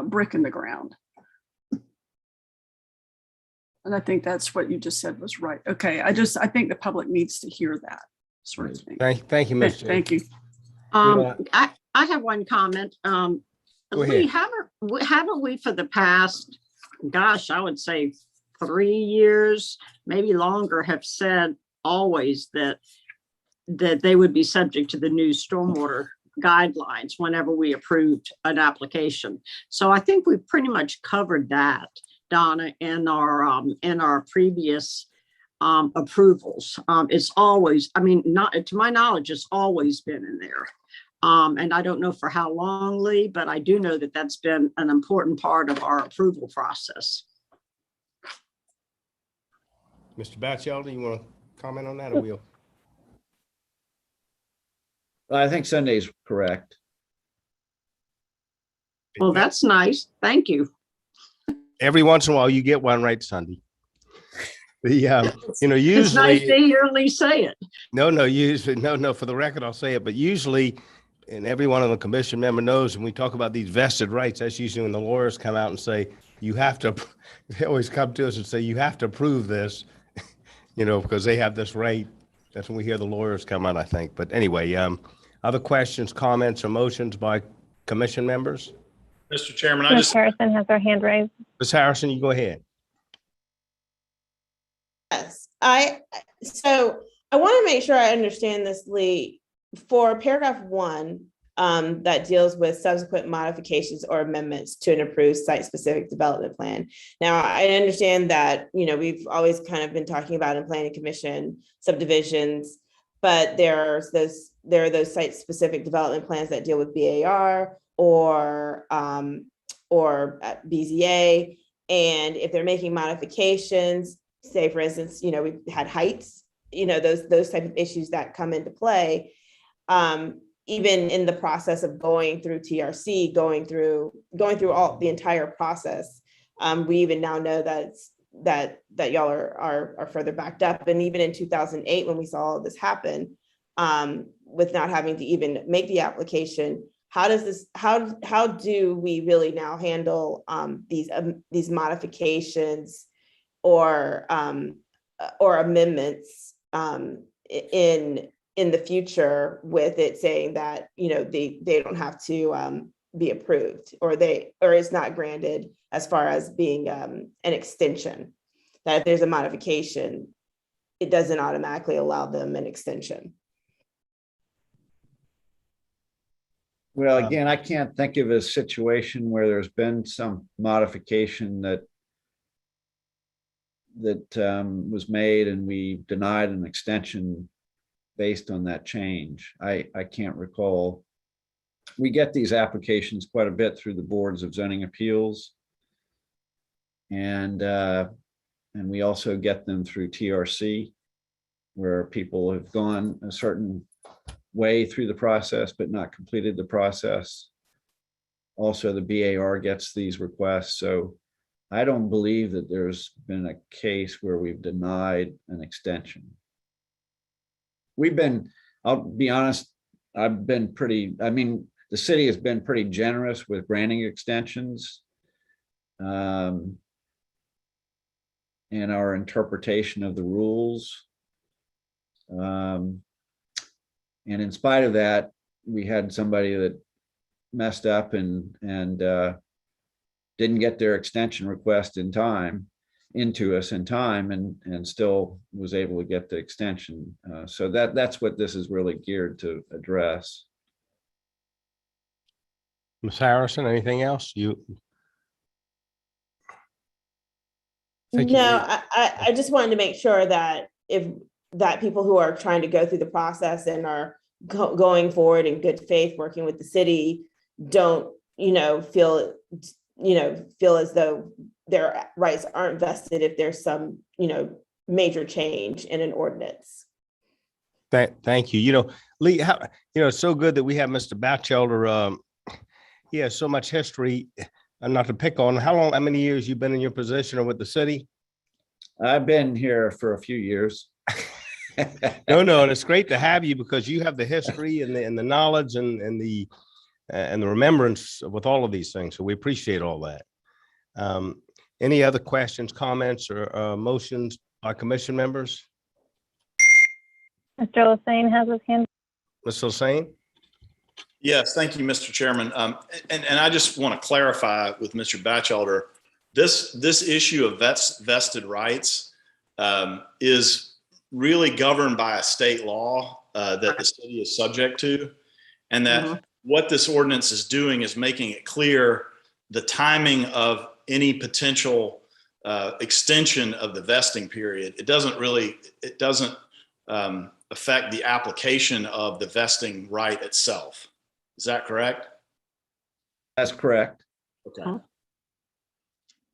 brick in the ground. And I think that's what you just said was right. Okay, I think the public needs to hear that sort of thing. Thank you, Ms. Thank you. I have one comment. Go Lee, ahead. haven't we for the past, gosh, I would say 3 years, maybe longer, have said always that they would be subject to the new stormwater guidelines whenever we approved an application. So I think we've pretty much covered that, Donna, in our previous approvals. It's always, not to my knowledge, it's always been in there. And I don't know for how long, Lee, but I do know that that's been an important part of our approval process. Mr. Batchelder, you want to comment on that, or we'll? I think Sunday's correct. Well, that's nice. Thank you. Every once in a while, you get one right, Sunday. Usually. It's nice to hear Lee say it. Usually, for the record, I'll say it, but usually, and every one of the commission member knows, when we talk about these vested rights, that's usually when the lawyers come out and say, you have to, they always come to us and say, you have to approve this, because they have this right. That's when we hear the lawyers come out, I think. But anyway, other questions, comments, or motions by commission members? Mr. Chairman, Ms. Harrison has her hand raised. Ms. Harrison, you go ahead. Yes, so I want to make sure I understand this, Lee. For paragraph 1, that deals with subsequent modifications or amendments to an approved site-specific development plan. Now, I understand that, we've always kind of been talking about in planning commission subdivisions, but there are those site-specific development plans that deal with BAR or BZA. And if they're making modifications, say for instance, we've had heights, those type of issues that come into play. Even in the process of going through TRC, going through all the entire process, we even now know that y'all are further backed up. And even in 2008, when we saw all this happen, with not having to even make the application, how do we really now handle these modifications or amendments in the future, with it saying that they don't have to be approved or it's not granted as far as being an extension? that if there's a modification, it doesn't automatically allow them an extension. Well, again, I can't think of a situation where there's been some modification that was made and we denied an extension based on that change. I can't recall. We get these applications quite a bit through the boards of zoning appeals. And we also get them through TRC, where people have gone a certain way through the process, but not completed the process. Also, the BAR gets these requests. So I don't believe that there's been a case where we've denied an extension. I'll be honest, the city has been pretty generous with granting extensions. And our interpretation of the rules. And in spite of that, we had somebody that messed up and didn't get their extension request into us in time and still was able to get the extension. So that's what this is really geared to address. Ms. Harrison, anything else? I just wanted to make sure that people who are trying to go through the process and are going forward in good faith, working with the city, don't, feel as though their rights aren't vested if there's some, major change in an ordinance. Thank you. Lee, it's so good that we have Mr. Batchelder. He has so much history, and not to pick on, how many years you've been in your position or with the city? I've been here for a few years. No, and it's great to have you because you have the history and the knowledge and the remembrance with all of these things. So we appreciate all that. Any other questions, comments, or motions by commission members? Mr. Lasane has his hand. Mr. Lasane? Yes, thank you, Mr. Chairman. And I just want to clarify with Mr. Batchelder, this issue of vested rights is really governed by a state law that the city is subject to, and that what this ordinance is doing is making it clear the timing of any potential extension of the vesting period. It doesn't affect the application of the vesting right itself. Is that correct? That's correct. Okay.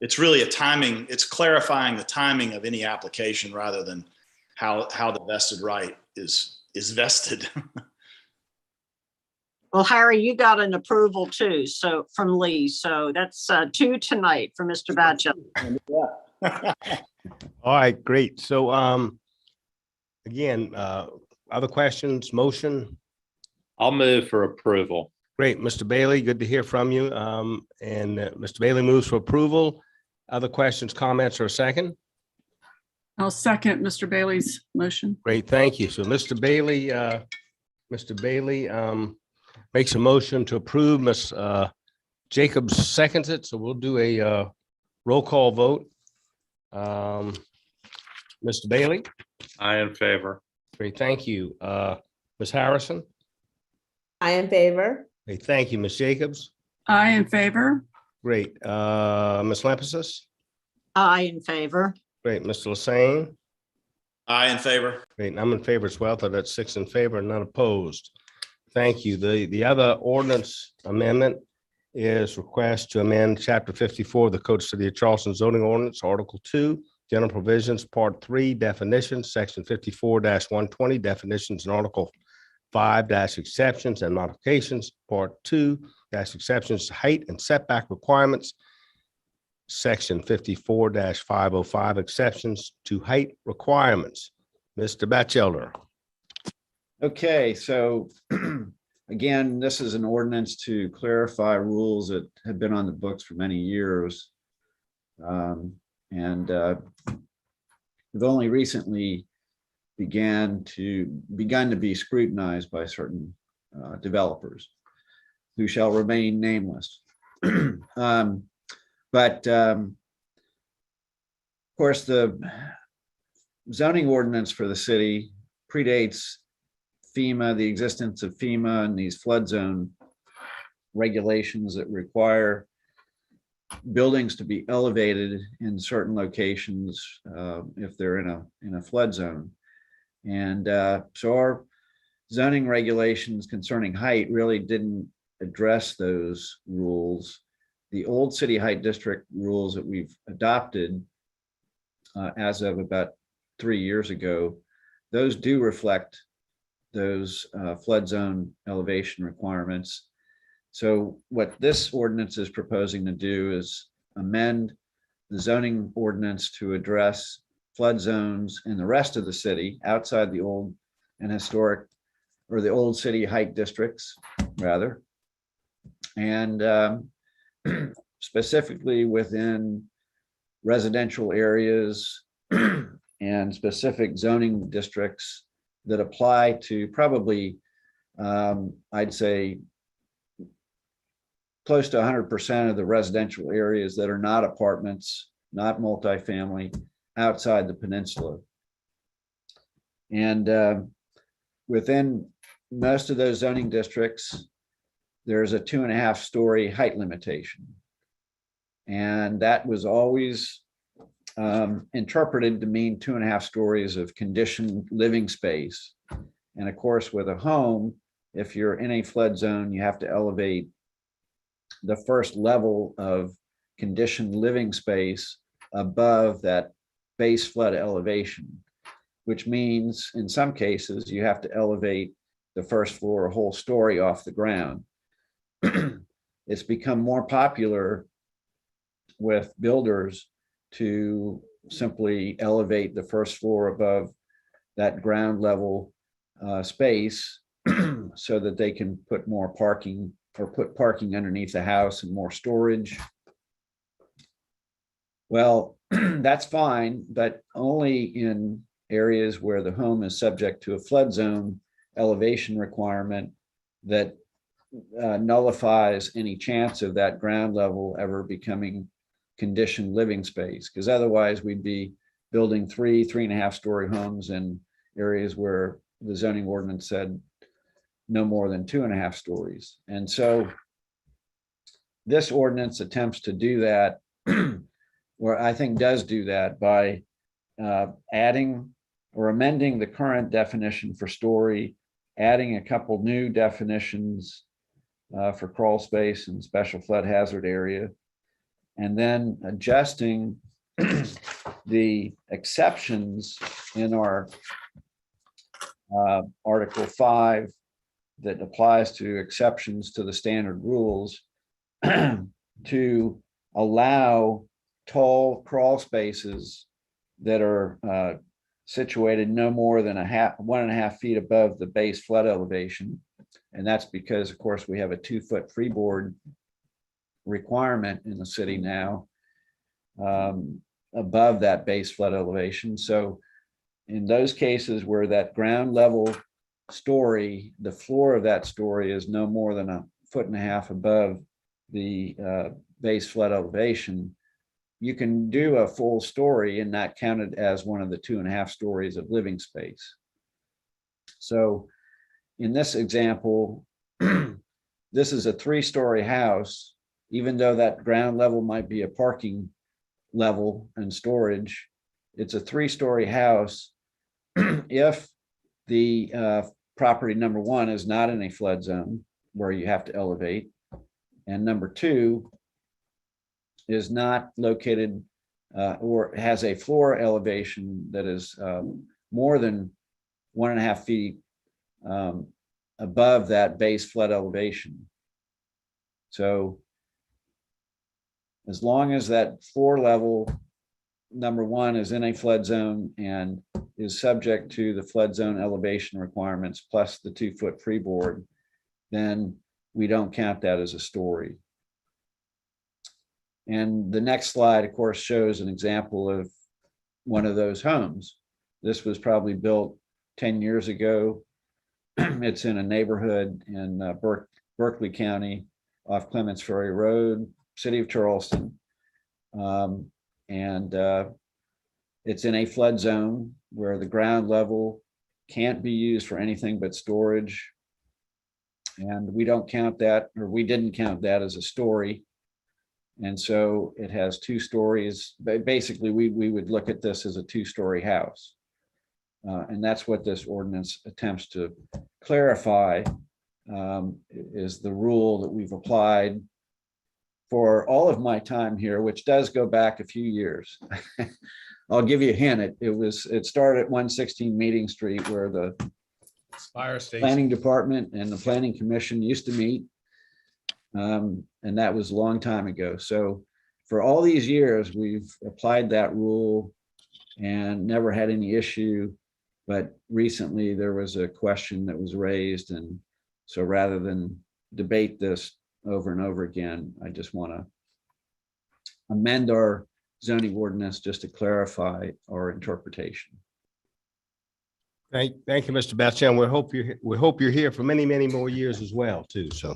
It's really it's clarifying the timing of any application rather than how the vested right is vested. Well, Harry, you got an approval too, so from Lee. So that's 2 tonight for Mr. Batchelder. All right, great. So again, other questions, motion? I'll move for approval. Great, Mr. Bailey, good to hear from you. And Mr. Bailey moves for approval. Other questions, comments, or a second? I'll second Mr. Bailey's motion. Great, thank you. So Mr. Bailey makes a motion to approve. Ms. Jacobs seconds it. So we'll do a roll call vote. Mr. Bailey? I in favor. Great, thank you. Ms. Harrison? I in favor. Great, thank you. Ms. Jacobs? I in favor. Great. Ms. Lampasas? I in favor. Great. Mr. Lasane? I in favor. Great. And I'm in favor as well. So that's 6 in favor and none opposed. Thank you. The other ordinance amendment is request to amend Chapter 54 of the Code of City of Charleston zoning ordinance, Article 2, General Provisions, Part 3, Definitions, Section 54-120, Definitions, and Article 5 exceptions and modifications, Part 2 exceptions to height and setback requirements, Section 54-505 exceptions to height requirements. Mr. Batchelder. Okay, so again, this is an ordinance to clarify rules that have been on the books for many years. And have only recently begun to be scrutinized by certain developers who shall remain nameless. But course, the zoning ordinance for the city predates FEMA, the existence of FEMA and these flood zone regulations that require buildings to be elevated in certain locations if they're in a flood zone. And so our zoning regulations concerning height really didn't address those rules. The old city height district rules that we've adopted as of about 3 years ago, those do reflect those flood zone elevation requirements. So what this ordinance is proposing to do is amend the zoning ordinance to address flood zones in the rest of the city outside the old and historic, or the old city height districts rather. And specifically within residential areas and specific zoning districts that apply to probably, I'd say, close to 100% of the residential areas that are not apartments, not multifamily, outside the peninsula. And within most of those zoning districts, there's a 2.5 story height limitation. And that was always interpreted to mean 2.5 stories of conditioned living space. And of course, with a home, if you're in a flood zone, you have to elevate the first level of conditioned living space above that base flood elevation, which means in some cases you have to elevate the first floor a whole story off the ground. It's become more popular with builders to simply elevate the first floor above that ground level space so that they can put more parking or put parking underneath the house and more storage. Well, that's fine, but only in areas where the home is subject to a flood zone elevation requirement that nullifies any chance of that ground level ever becoming conditioned living space, because otherwise we'd be building 3.5 story homes in areas where the zoning ordinance said no more than 2.5 stories. And so this ordinance attempts to do that, or I think does do that by adding or amending the current definition for story, adding a couple new definitions for crawl space and special flood hazard area, and then adjusting the exceptions in our Article 5 that applies to exceptions to the standard rules to allow tall crawl spaces that are situated no more than 1.5 feet above the base flood elevation. And that's because, of course, we have a 2-foot freeboard requirement in the city now above that base flood elevation. So in those cases where that ground level story, the floor of that story is no more than 1.5 feet above the base flood elevation, you can do a full story and not count it as one of the 2.5 stories of living space. So in this example, this is a 3-story house, even though that ground level might be a parking level and storage, it's a 3-story house. If the property number 1 is not in a flood zone where you have to elevate, and number 2 is not located or has a floor elevation that is more than 1.5 feet above that base flood elevation. So as long as that floor level number 1 is in a flood zone and is subject to the flood zone elevation requirements plus the 2-foot freeboard, then we don't count that as a story. And the next slide, of course, shows an example of one of those homes. This was probably built 10 years ago. It's in a neighborhood in Berkeley County off Clements Ferry Road, city of Charleston. And It's in a flood zone where the ground level can't be used for anything but storage. And we don't count that, or we didn't count that as a story. And so it has 2 stories. Basically, we would look at this as a 2-story house. And that's what this ordinance attempts to clarify, is the rule that we've applied for all of my time here, which does go back a few years. I'll give you a hint. It started at 116 Meeting Street, where the Fire station. planning department and the planning commission used to meet. And that was a long time ago. So for all these years, we've applied that rule and never had any issue. But recently there was a question that was raised. And so rather than debate this over and over again, I just want to amend our zoning ordinance just to clarify our interpretation. Thank you, Mr. Batchel. We hope you're here for many, many more years as well, too. So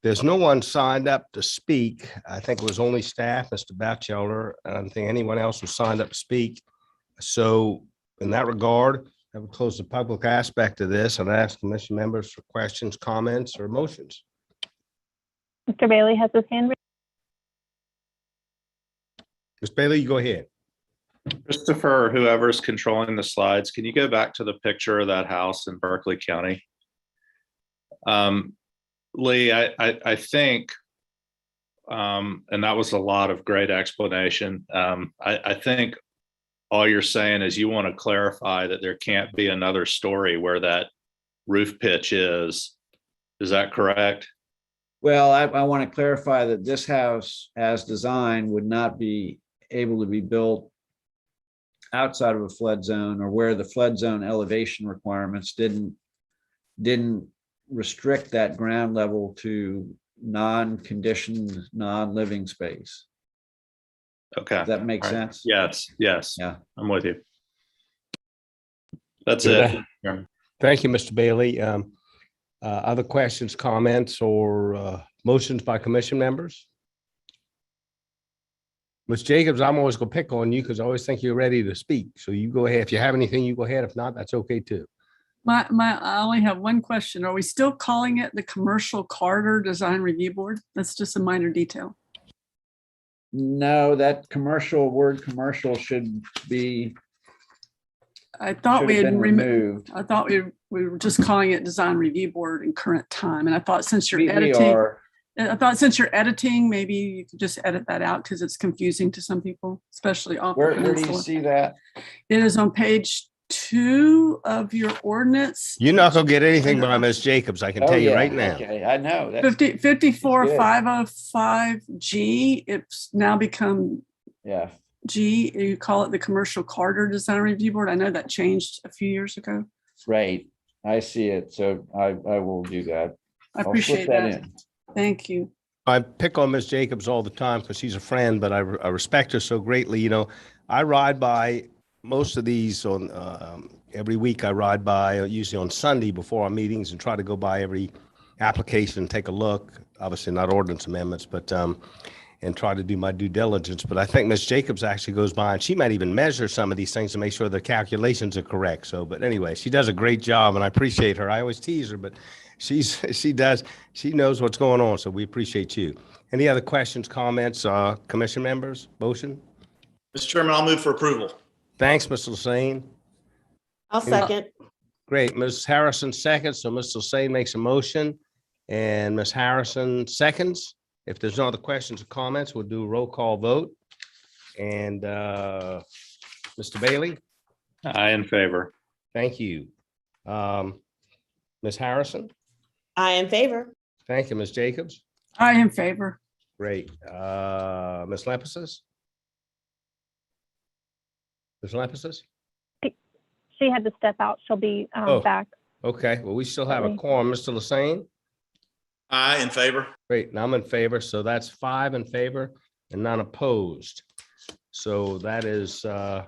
there's no one signed up to speak. I think it was only staff, Mr. Batchelder. I don't think anyone else was signed up to speak. So in that regard, I would close the public aspect of this and ask commission members for questions, comments, or motions. Mr. Bailey has his hand raised. Ms. Bailey, you go ahead. Christopher, whoever's controlling the slides, can you go back to the picture of that house in Berkeley County? Lee, I think, and that was a lot of great explanation. I think all you're saying is you want to clarify that there can't be another story where that roof pitch is. Is that correct? Well, I want to clarify that this house as designed would not be able to be built outside of a flood zone, or where the flood zone elevation requirements didn't restrict that ground level to non-conditioned, non-living space. Okay. Does that make All right. sense? Yes. Yeah. I'm with you. That's Good. it. Thank you, Mr. Bailey. Other questions, comments, or motions by commission members? Ms. Jacobs, I'm always gonna pick on you because I always think you're ready to speak. So you go ahead. If you have anything, you go ahead. If not, that's okay too. I only have one question. Are we still calling it the Commercial Corridor Design Review Board? That's just a minor detail. No, that word commercial should be. I thought should we have had been removed. I thought we were just calling it Design Review Board in current time. And I thought since you're We editing, are. I thought since you're editing, maybe you could just edit that out because it's confusing to some people, especially off. Where do you see that? It is on page 2 of your ordinance. You're not gonna get anything by Ms. Jacobs, I can tell you yeah, right now. Okay, I know. 54505G. It's now become Yeah. G. You call it the Commercial Corridor Design Review Board. I know that changed a few years ago. Right. I see it. So I will do that. I I'll appreciate put that. in. Thank you. I pick on Ms. Jacobs all the time because she's a friend, but I respect her so greatly. You know, I ride by most of these on every week. I ride by usually on Sunday before our meetings and try to go by every application and take a look. Obviously not ordinance amendments, but and try to do my due diligence. But I think Ms. Jacobs actually goes by and she might even measure some of these things to make sure the calculations are correct. So, but anyway, she does a great job and I appreciate her. I always tease her, but she knows what's going on. So we appreciate you. Any other questions, comments, commission members, motion? Mr. Chairman, I'll move for approval. Thanks, Mr. Lassane. I'll second. Great. Ms. Harrison seconds. So Mr. Lassane makes a motion and Ms. Harrison seconds. If there's no other questions or comments, we'll do a roll call vote. And Mr. Bailey? I in favor. Thank you. Ms. Harrison? I in favor. Thank you, Ms. Jacobs. I in favor. Great. Ms. Lampasas? Ms. Lampasas? She had to step out. She'll be back. Okay, well, we still have a quorum. Mr. Lassane? Aye, in favor. Great, and I'm in favor. So that's 5 in favor and none opposed. So that is the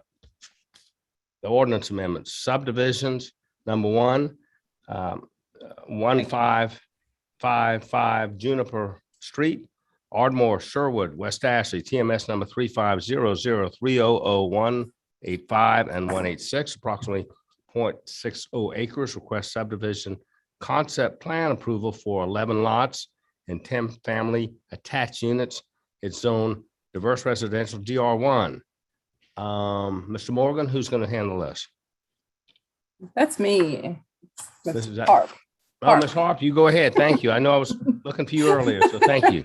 ordinance amendments, subdivisions, number 1, 1555 Juniper Street, Ardmore, Sherwood, West Ashley, TMS number 3500300185 and 186, approximately 0.60 acres, request subdivision concept plan approval for 11 lots and 10 family attached units. It's zone diverse residential DR1. Mr. Morgan, who's going to handle this? That's me. This is that- Harp. Oh, Ms. Harp, you go ahead. Thank you. I know I was looking for you earlier, so thank you.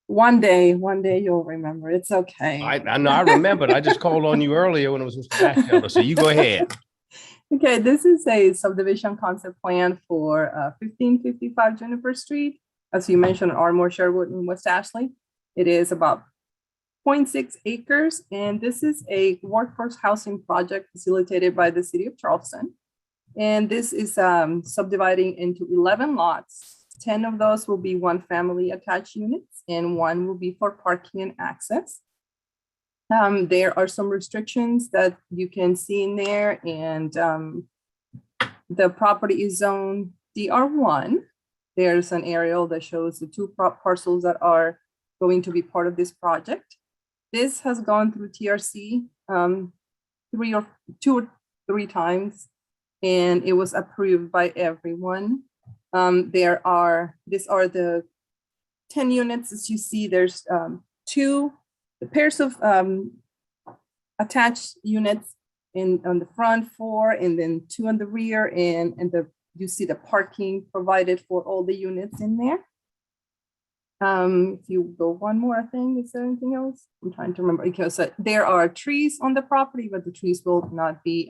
One day you'll remember. It's okay. I know I remembered. I just called on you earlier when it was Mr. Batchelder, so you go ahead. Okay, this is a subdivision concept plan for 1555 Juniper Street. As you mentioned, Ardmore, Sherwood, and West Ashley. It is about 0.6 acres, and this is a workforce housing project facilitated by the city of Charleston. And this is subdividing into 11 lots. 10 of those will be one family attached units, and one will be for parking and access. There are some restrictions that you can see in there, and the property is zoned DR1. There's an aerial that shows the two parcels that are going to be part of this project. This has gone through TRC 2 or 3 times, and it was approved by everyone. These are the 10 units. As you see, there's 2 pairs of attached units on the front 4, and then 2 on the rear, and you see the parking provided for all the units in there. If you go one more thing, is there anything else? I'm trying to remember, because there are trees on the property, but the trees will not be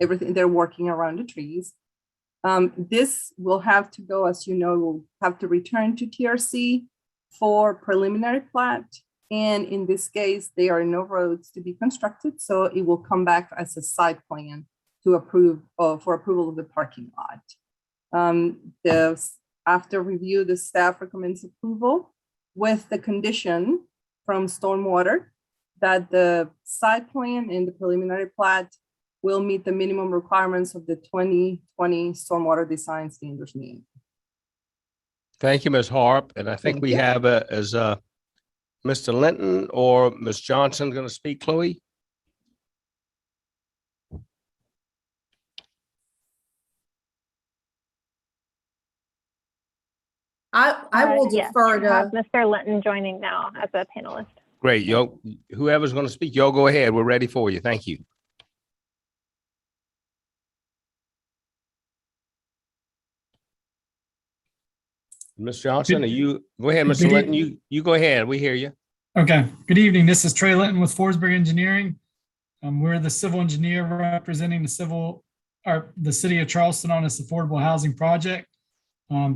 everything. They're working around the trees. This will have to go, as you know, we'll have to return to TRC for preliminary plat. And in this case, there are no roads to be constructed, so it will come back as a site plan to approve for approval of the parking lot. After review, the staff recommends approval with the condition from stormwater that the site plan and the preliminary plat will meet the minimum requirements of the 2020 stormwater design standards meeting. Thank you, Ms. Harp. And I think we have Mr. Linton or Ms. Johnson going to speak, Chloe? I will defer we have to Mr. Linton joining now as a panelist. Great. Whoever's going to speak, y'all go ahead. We're ready for you. Thank you. Ms. Johnson, go ahead, Mr. Linton, you go ahead. We hear you. Okay. Good evening. This is Trey Linton with Forsberg Engineering. We're the civil engineer representing the city of Charleston on this affordable housing project.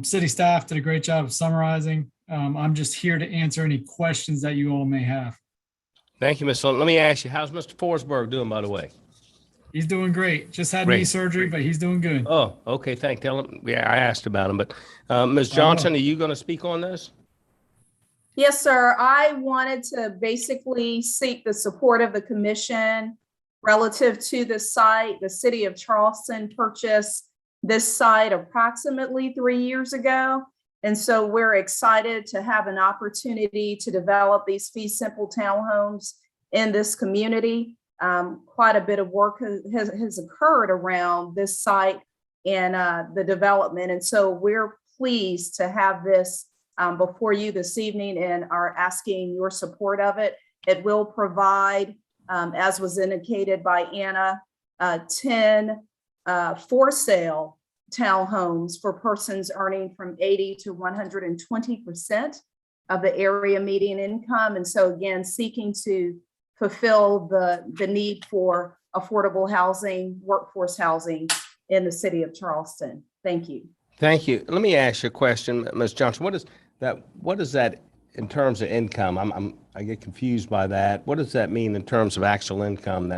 City staff did a great job of summarizing. I'm just here to answer any questions that you all may have. Thank you, Mr. Linton. Let me ask you, how's Mr. Forsberg doing, by the way? He's doing great. Just had knee surgery, but he's doing good. Oh, okay. Tell him. Yeah, I asked about him, but Ms. Johnson, are you going to speak on this? Yes, sir. I wanted to basically seek the support of the commission relative to the site. The city of Charleston purchased this site approximately 3 years ago. And so we're excited to have an opportunity to develop these fee simple townhomes in this community. Quite a bit of work has occurred around this site and the development. And so we're pleased to have this before you this evening and are asking your support of it. It will provide, as was indicated by Anna, 10 for sale townhomes for persons earning from 80 to 120% of the area median income. And so again, seeking to fulfill the need for affordable housing, workforce housing in the city of Charleston. Thank you. Thank you. Let me ask you a question, Ms. Johnson. What is that in terms of income? I get confused by that. What does that mean in terms of actual income?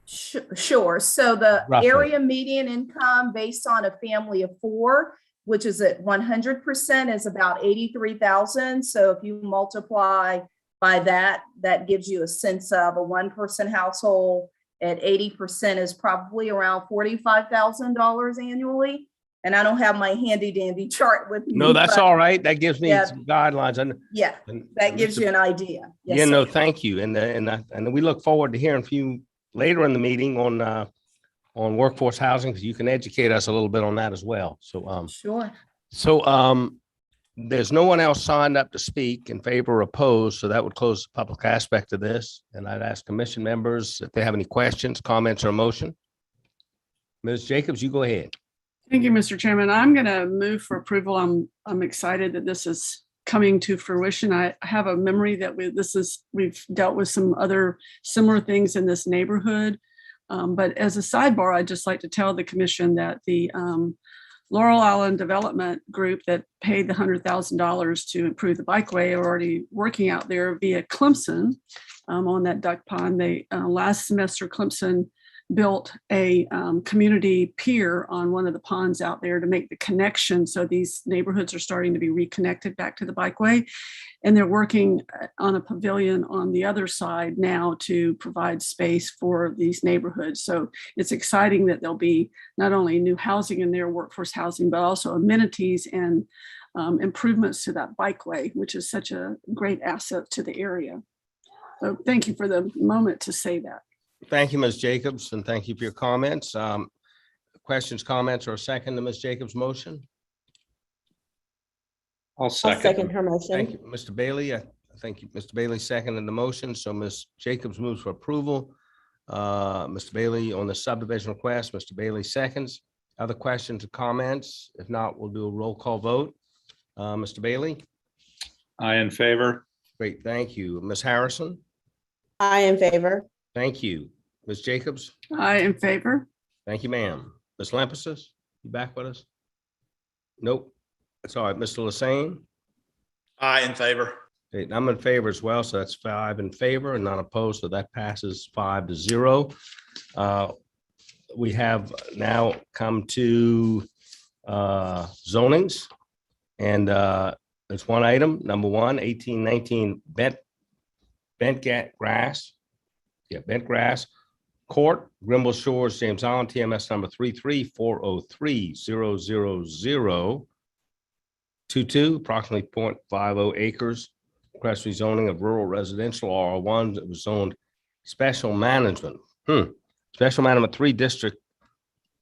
Sure. So the Roughly. area median income based on a family of 4, which is at 100%, is about $83,000. So if you multiply by that, that gives you a sense of a 1-person household at 80% is probably around $45,000 annually. And I don't have my handy dandy chart with me. No, that's but all right. That gives me Yeah. some guidelines. Yeah, And that gives you an idea. Yes, Yeah, no, sir. thank you. And we look forward to hearing from you later in the meeting on workforce housing, because you can educate us a little bit on that as well. Sure. There's no one else signed up to speak in favor or opposed, so that would close the public aspect of this. And I'd ask commission members if they have any questions, comments, or motion. Ms. Jacobs, you go ahead. Thank you, Mr. Chairman. I'm going to move for approval. I'm excited that this is coming to fruition. I have a memory that we've dealt with some other similar things in this neighborhood. But as a sidebar, I'd just like to tell the commission that the Laurel Island Development Group that paid the $100,000 to improve the bikeway are already working out there via Clemson on that duck pond. They last semester, Clemson built a community pier on one of the ponds out there to make the connection. So these neighborhoods are starting to be reconnected back to the bikeway. And they're working on a pavilion on the other side now to provide space for these neighborhoods. So it's exciting that there'll be not only new housing in their workforce housing, but also amenities and improvements to that bikeway, which is such a great asset to the area. So thank you for the moment to say that. Thank you, Ms. Jacobs, and thank you for your comments. Questions, comments, or a second to Ms. Jacobs' motion? I'll I'll second her motion. Thank you, Mr. Bailey. I thank you, Mr. Bailey, seconded the motion. So Ms. Jacobs moves for approval. Mr. Bailey on the subdivision request. Mr. Bailey seconds. Other questions or comments? If not, we'll do a roll call vote. Mr. Bailey? I in favor. Great, thank you. Ms. Harrison? I in favor. Thank you. Ms. Jacobs? I in favor. Thank you, ma'am. Ms. Lampasas, you back with us? Nope. That's all right. Mr. Lassane? Aye, in favor. Okay, I'm in favor as well, so that's 5 in favor and none opposed, so that passes 5-0. We have now come to zonings, and there's one item, number 1, 1819 Bent Grass Court, Grimble Shores, James Island, TMS number 33403000022, approximately 0.50 acres. Request rezoning of rural residential R1 that was zoned special management. Special management 3 district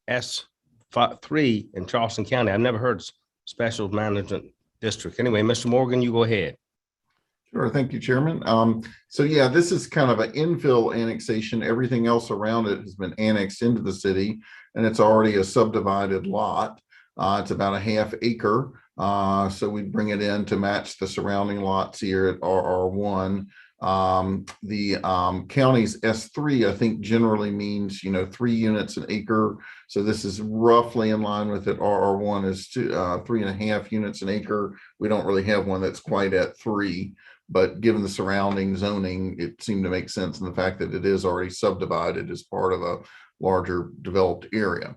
S3 in Charleston County. I've never heard special management district. Anyway, Mr. Morgan, you go ahead. Sure. Thank you, Chairman. So yeah, this is kind of an infill annexation. Everything else around it has been annexed into the city, and it's already a subdivided lot. It's about a ½ acre. So we bring it in to match the surrounding lots here at RR1. The county's S3, I think, generally means 3 units an acre. So this is roughly in line with it. RR1 is 3.5 units an acre. We don't really have one that's quite at 3. But given the surrounding zoning, it seemed to make sense in the fact that it is already subdivided as part of a larger developed area.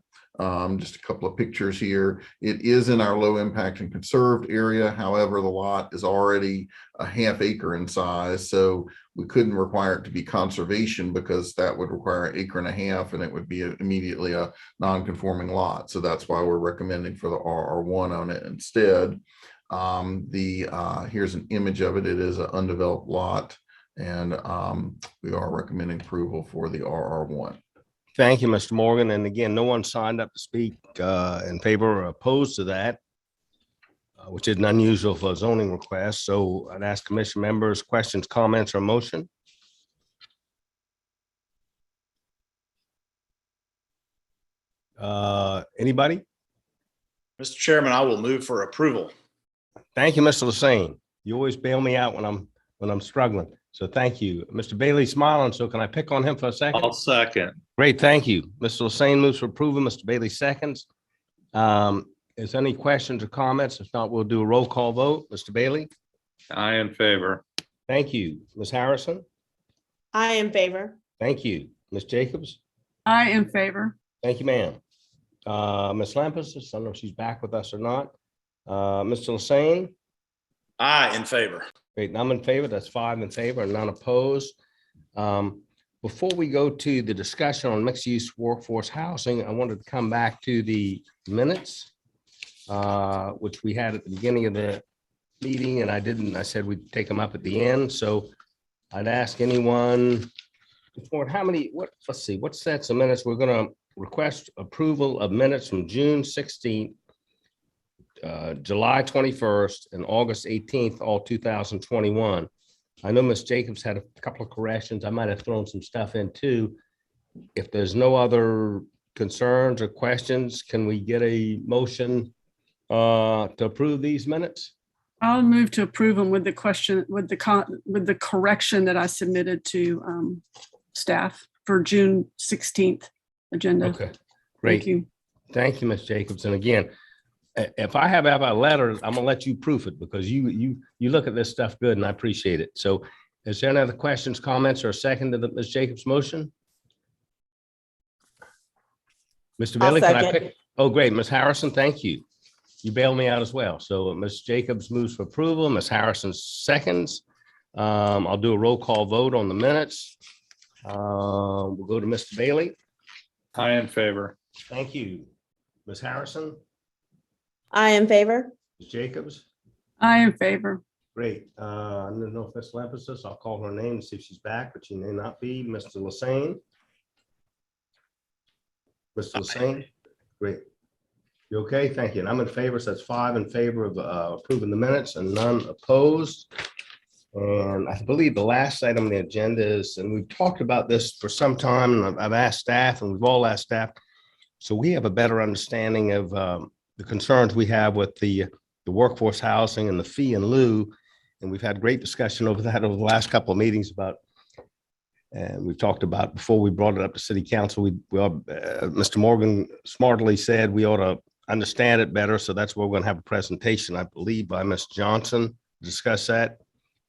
Just a couple of pictures here. It is in our low impact and conserved area. However, the lot is already a ½ acre in size. So we couldn't require it to be conservation because that would require 1.5 acres and it would be immediately a non-conforming lot. So that's why we're recommending for the RR1 on it instead. Here's an image of it. It is an undeveloped lot, and we are recommending approval for the RR1. Thank you, Mr. Morgan. And again, no one signed up to speak in favor or opposed to that, which is unusual for a zoning request. So I'd ask commission members questions, comments, or motion. Anybody? Mr. Chairman, I will move for approval. Thank you, Mr. Lassane. You always bail me out when I'm struggling. So thank you. Mr. Bailey smiling. So can I pick on him for a second? I'll second. Great, thank you. Mr. Lassane moves for approval. Mr. Bailey seconds. Is there any questions or comments? If not, we'll do a roll call vote. Mr. Bailey? I in favor. Thank you. Ms. Harrison? I in favor. Thank you. Ms. Jacobs? I in favor. Thank you, ma'am. Ms. Lampus, I don't know if she's back with us or not. Mr. Lassane? Aye, in favor. Great, and I'm in favor. That's 5 in favor and none opposed. Before we go to the discussion on mixed-use workforce housing, I wanted to come back to the minutes which we had at the beginning of the meeting, and I said we'd take them up at the end. So I'd ask anyone, let's see, what sets of minutes? We're going to request approval of minutes from June 16th, July 21st, and August 18th, all 2021. I know Ms. Jacobs had a couple of corrections. I might have thrown some stuff in too. If there's no other concerns or questions, can we get a motion to approve these minutes? I'll move to approve them with the question, with the correction that I submitted to staff for June 16th agenda. Okay, great. Thank you. Thank you, Ms. Jacobs. And again, if I have a letter, I'm gonna let you proof it because you look at this stuff good and I appreciate it. So is there any other questions, comments, or a second to the Ms. Jacobs motion? Mr. Bailey, can I pick? Oh, great. Ms. Harrison, thank you. You bailed me out as well. So Ms. Jacobs moves for approval. Ms. Harrison seconds. I'll do a roll call vote on the minutes. We'll go to Mr. Bailey. I in favor. Thank you. Ms. Harrison, I in favor. Ms. Jacobs. I in favor. Great. I don't know if Ms. Lampesis, I'll call her name and see if she's back, but she may not be. Mr. Lassane. Mr. Lassane. Great. You okay? Thank you. And I'm in favor. So that's 5 in favor of approving the minutes and none opposed. And I believe the last item on the agenda is, and we've talked about this for some time, and I've asked staff, and we've all asked staff, so we have a better understanding of the concerns we have with the workforce housing and the fee in lieu. And we've had great discussion over that over the last couple of meetings about, and we've talked about before we brought it up to city council, Mr. Morgan smartly said we ought to understand it better. So that's where we're going to have a presentation, I believe, by Ms. Johnson to discuss that.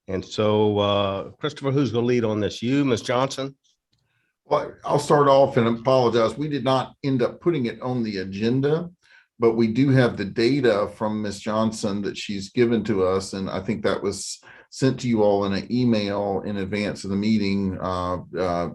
And so, Christopher, who's going to lead on this? You, Ms. Johnson? Well, I'll start off and apologize. We did not end up putting it on the agenda, but we do have the data from Ms. Johnson that she's given to us. And I think that was sent to you all in an email in advance of the meeting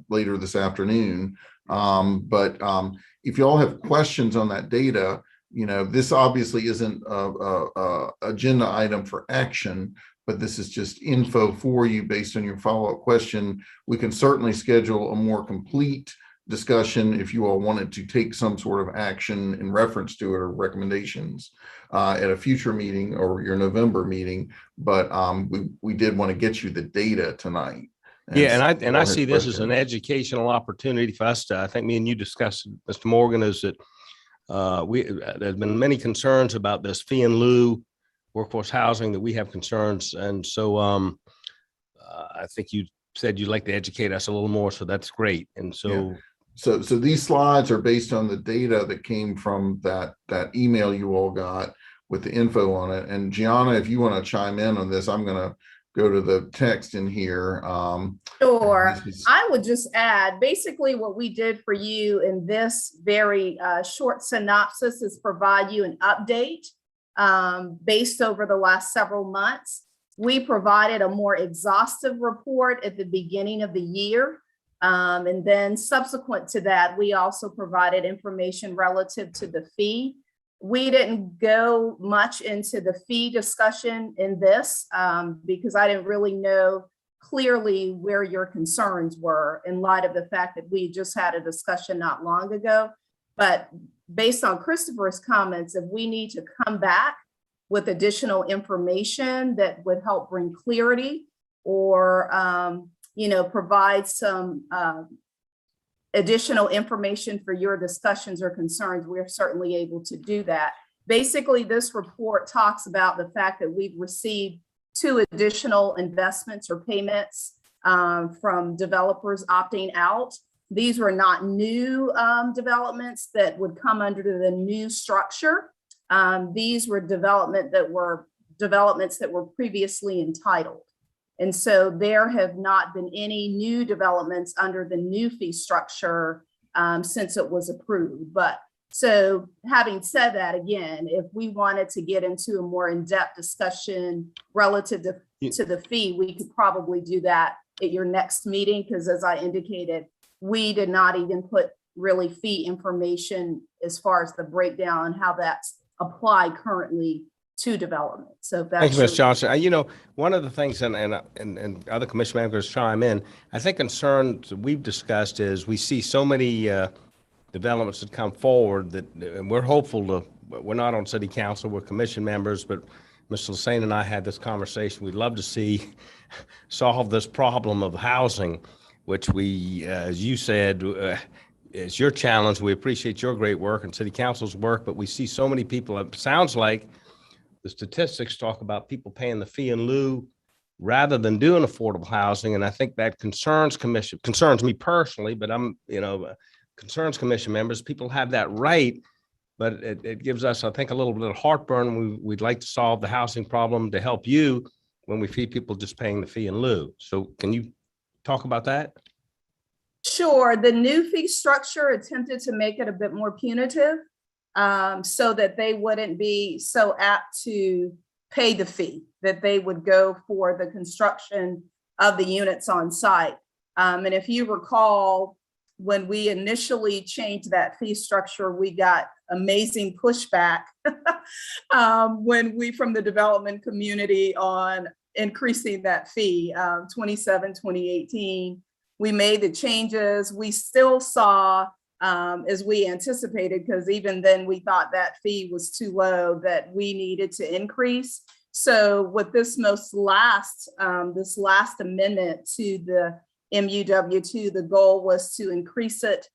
later this afternoon. If you all have questions on that data, this obviously isn't a agenda item for action, but this is just info for you based on your follow-up question. We can certainly schedule a more complete discussion if you all wanted to take some sort of action in reference to it or recommendations at a future meeting or your November meeting. But we did want to get you the data tonight. And I see this as an educational opportunity for us to, I think me and you discussed, Mr. Morgan, is that there's been many concerns about this fee in lieu workforce housing that we have concerns. And so I think you said you'd like to educate us a little more. So that's great. And so, so these slides are based on the data that came from that email you all got with the info on it. And Gianna, if you want to chime in on this, I'm going to go to the text in here. Sure. I would just add, basically what we did for you in this very short synopsis is provide you an update based over the last several months. We provided a more exhaustive report at the beginning of the year. And then subsequent to that, we also provided information relative to the fee. We didn't go much into the fee discussion in this because I didn't really know clearly where your concerns were in light of the fact that we just had a discussion not long ago. But based on Christopher's comments, if we need to come back with additional information that would help bring clarity or, provide some additional information for your discussions or concerns, we're certainly able to do that. Basically, this report talks about the fact that we've received 2 additional investments or payments from developers opting out. These were not new developments that would come under the new structure. These were developments that were previously entitled. And so there have not been any new developments under the new fee structure since it was approved. But so having said that, again, if we wanted to get into a more in-depth discussion relative to the fee, we could probably do that at your next meeting, because as I indicated, we did not even put really fee information as far as the breakdown and how that's apply currently to development. So if Thank that's you, Ms. your- Johnson. You know, one of the things, and other commission members chime in, I think concerns we've discussed is we see so many developments that come forward that, and we're hopeful to, we're not on city council, we're commission members, but Mr. Lassane and I had this conversation. We'd love to see solve this problem of housing, which we, as you said, is your challenge. We appreciate your great work and city council's work, but we see so many people, it sounds like the statistics talk about people paying the fee in lieu rather than doing affordable housing. And I think that concerns me personally, but concerns commission members. People have that right, but it gives us, I think, a little bit of heartburn. We'd like to solve the housing problem to help you when we see people just paying the fee in lieu. So can you talk about that? Sure. The new fee structure attempted to make it a bit more punitive, so that they wouldn't be so apt to pay the fee, that they would go for the construction of the units on site. And if you recall, when we initially changed that fee structure, we got amazing pushback from the development community on increasing that fee. 2018, we made the changes. We still saw, as we anticipated, because even then we thought that fee was too low, that we needed to increase. So with this last amendment to the MUW2, the goal was to increase it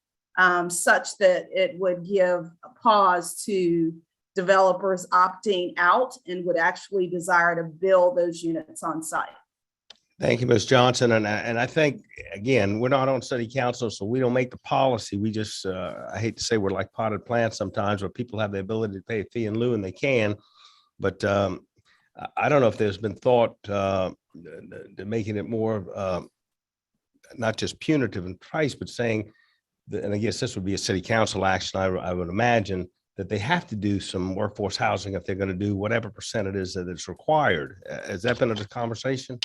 such that it would give a pause to developers opting out and would actually desire to build those units on site. Thank you, Ms. Johnson. And I think, again, we're not on city council, so we don't make the policy. We just, I hate to say we're like potted plants sometimes, where people have the ability to pay a fee in lieu and they can. But I don't know if there's been thought to making it more, not just punitive in price, but saying, and I guess this would be a city council action, I would imagine, that they have to do some workforce housing if they're going to do whatever percent it is that is required. Has that been a conversation?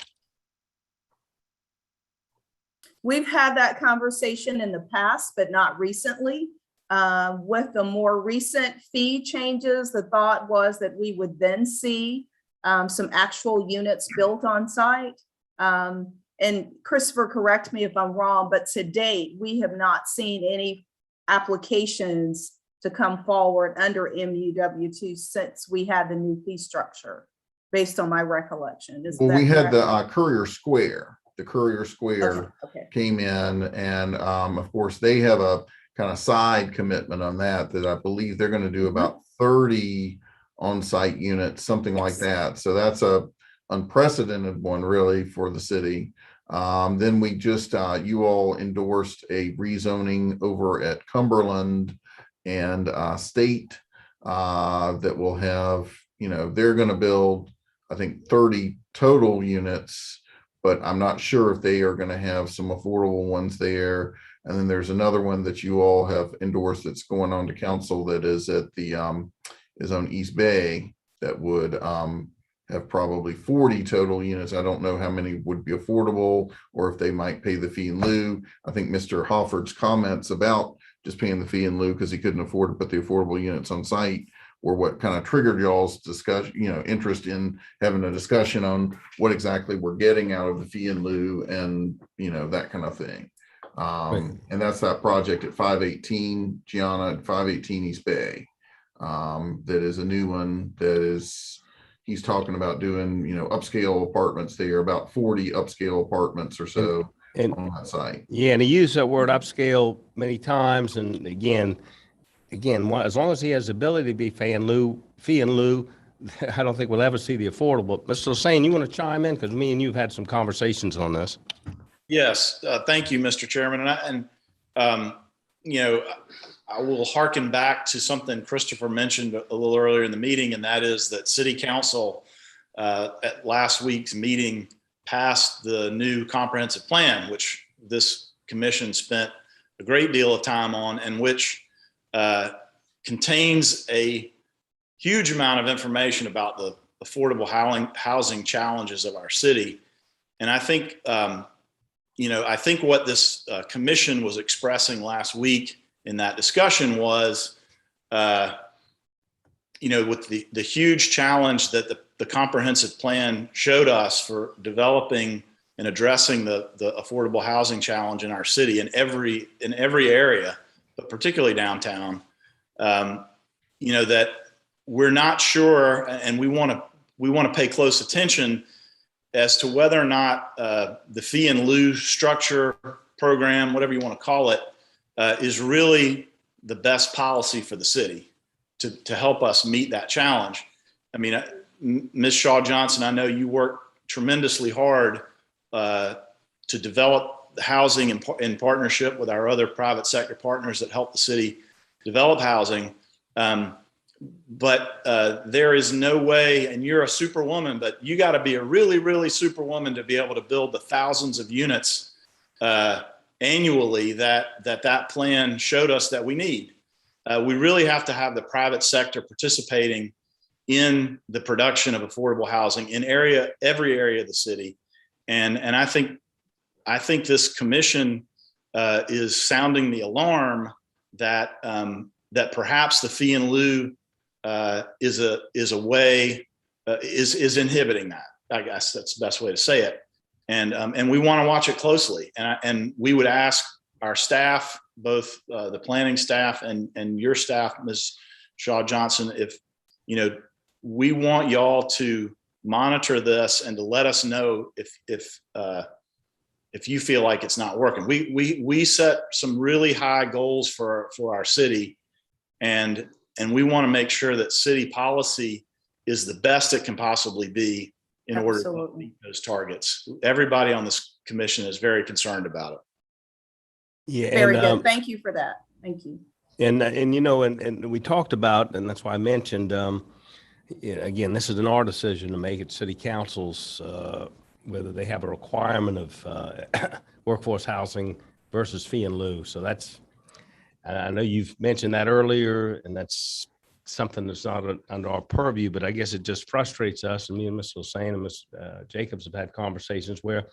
We've had that conversation in the past, but not recently. With the more recent fee changes, the thought was that we would then see some actual units built on site. And Christopher, correct me if I'm wrong, but to date, we have not seen any applications to come forward under MUW2 since we had the new fee structure, based on my recollection. Well, we had the Courier Square. The Courier Square came in, and of course they have a kind of side commitment on that I believe they're going to do about 30 on-site units, something like that. So that's a unprecedented one really for the city. Then we just you all endorsed a rezoning over at Cumberland and State that will have, they're going to build, I think, 30 total units, but I'm not sure if they are going to have some affordable ones there. And then there's another one that you all have endorsed that's going on to council that is at the is on East Bay that would have probably 40 total units. I don't know how many would be affordable or if they might pay the fee in lieu. I think Mr. Hofford's comments about just paying the fee in lieu because he couldn't afford to put the affordable units on site or what kind of triggered y'all's discussion, interest in having a discussion on what exactly we're getting out of the fee in lieu and, that kind of thing. And that's that project at 518, Gianna, at 518 East Bay. That is a new one he's talking about doing, upscale apartments there, about 40 upscale apartments or so on that site. Yeah, and he used that word upscale many times. And again, as long as he has the ability to be fee in lieu, I don't think we'll ever see the affordable. Mr. Lassane, you want to chime in? Because me and you've had some conversations on this. Yes, thank you, Mr. Chairman. I will hearken back to something Christopher mentioned a little earlier in the meeting, and that is that City Council at last week's meeting passed the new comprehensive plan, which this commission spent a great deal of time on, and which contains a huge amount of information about the affordable housing challenges of our city. And I think, I think what this commission was expressing last week in that discussion was with the huge challenge that the comprehensive plan showed us for developing and addressing the affordable housing challenge in our city in every area, but particularly downtown, that we're not sure, and we want to pay close attention as to whether or not the fee in lieu structure program, whatever you want to call it, is really the best policy for the city to help us meet that challenge. I mean, Ms. Shaw Johnson, I know you work tremendously hard to develop the housing in partnership with our other private sector partners that help the city develop housing. But there is no way, and you're a superwoman, but you got to be a really, really superwoman to be able to build the thousands of units annually that plan showed us that we need. We really have to have the private sector participating in the production of affordable housing in every area of the city. And I think this commission is sounding the alarm that perhaps the fee in lieu is inhibiting that. I guess that's the best way to say it. And we want to watch it closely. And we would ask our staff, both the planning staff and your staff, Ms. Shaw Johnson, if we want y'all to monitor this and to let us know if you feel like it's not working. We set some really high goals for our city, and we want to make sure that city policy is the best it can possibly be in order to meet those targets. Everybody on this commission is very concerned about it. Yeah. Very good. Thank you for that. Thank you. And we talked about, and that's why I mentioned, again, this is an our decision to make it city councils, whether they have a requirement of workforce housing versus fee in lieu. So I know you've mentioned that earlier, and that's something that's not under our purview, but I guess it just frustrates us. And me and Ms. Lassane and Ms. Jacobs have had conversations where,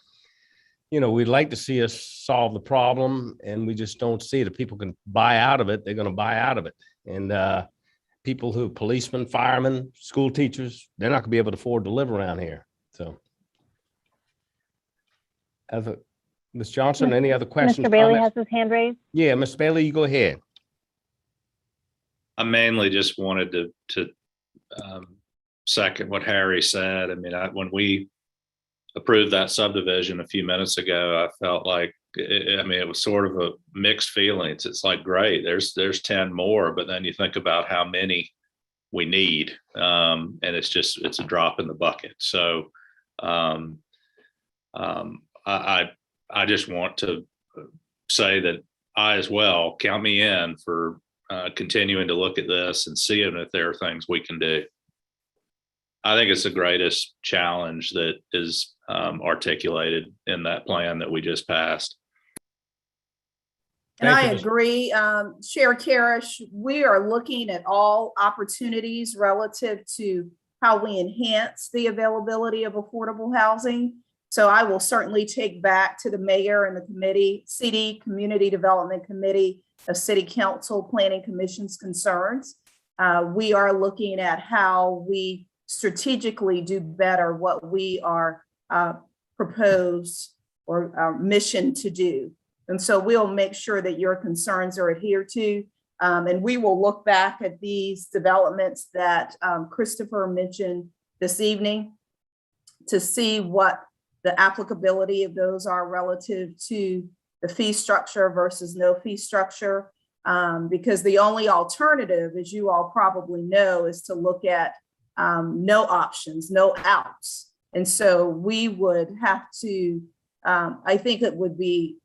we'd like to see us solve the problem, and we just don't see it. If people can buy out of it, they're going to buy out of it. And people who, policemen, firemen, school teachers, they're not going to be able to afford to live around here. So, Ms. Johnson, any other questions? Mr. Bailey comments? has his hand raised. Yeah, Mr. Bailey, you go ahead. I mainly just wanted to second what Harry said. I mean, when we approved that subdivision a few minutes ago, I felt like, it was sort of a mixed feelings. It's like, great, there's 10 more, but then you think about how many we need. And it's a drop in the bucket. So I just want to say that I as well, count me in for continuing to look at this and seeing if there are things we can do. I think it's the greatest challenge that is articulated in that plan that we just passed. And I agree, Chair Karish, we are looking at all opportunities relative to how we enhance the availability of affordable housing. So I will certainly take back to the mayor and the committee, CD Community Development Committee of City Council Planning Commission's concerns. We are looking at how we strategically do better what we are proposed or our mission to do. And so we'll make sure that your concerns are adhered to. And we will look back at these developments that Christopher mentioned this evening to see what the applicability of those are relative to the fee structure versus no fee structure. Because the only alternative, as you all probably know, is to look at no options, no outs. And so we would have to, I think it would be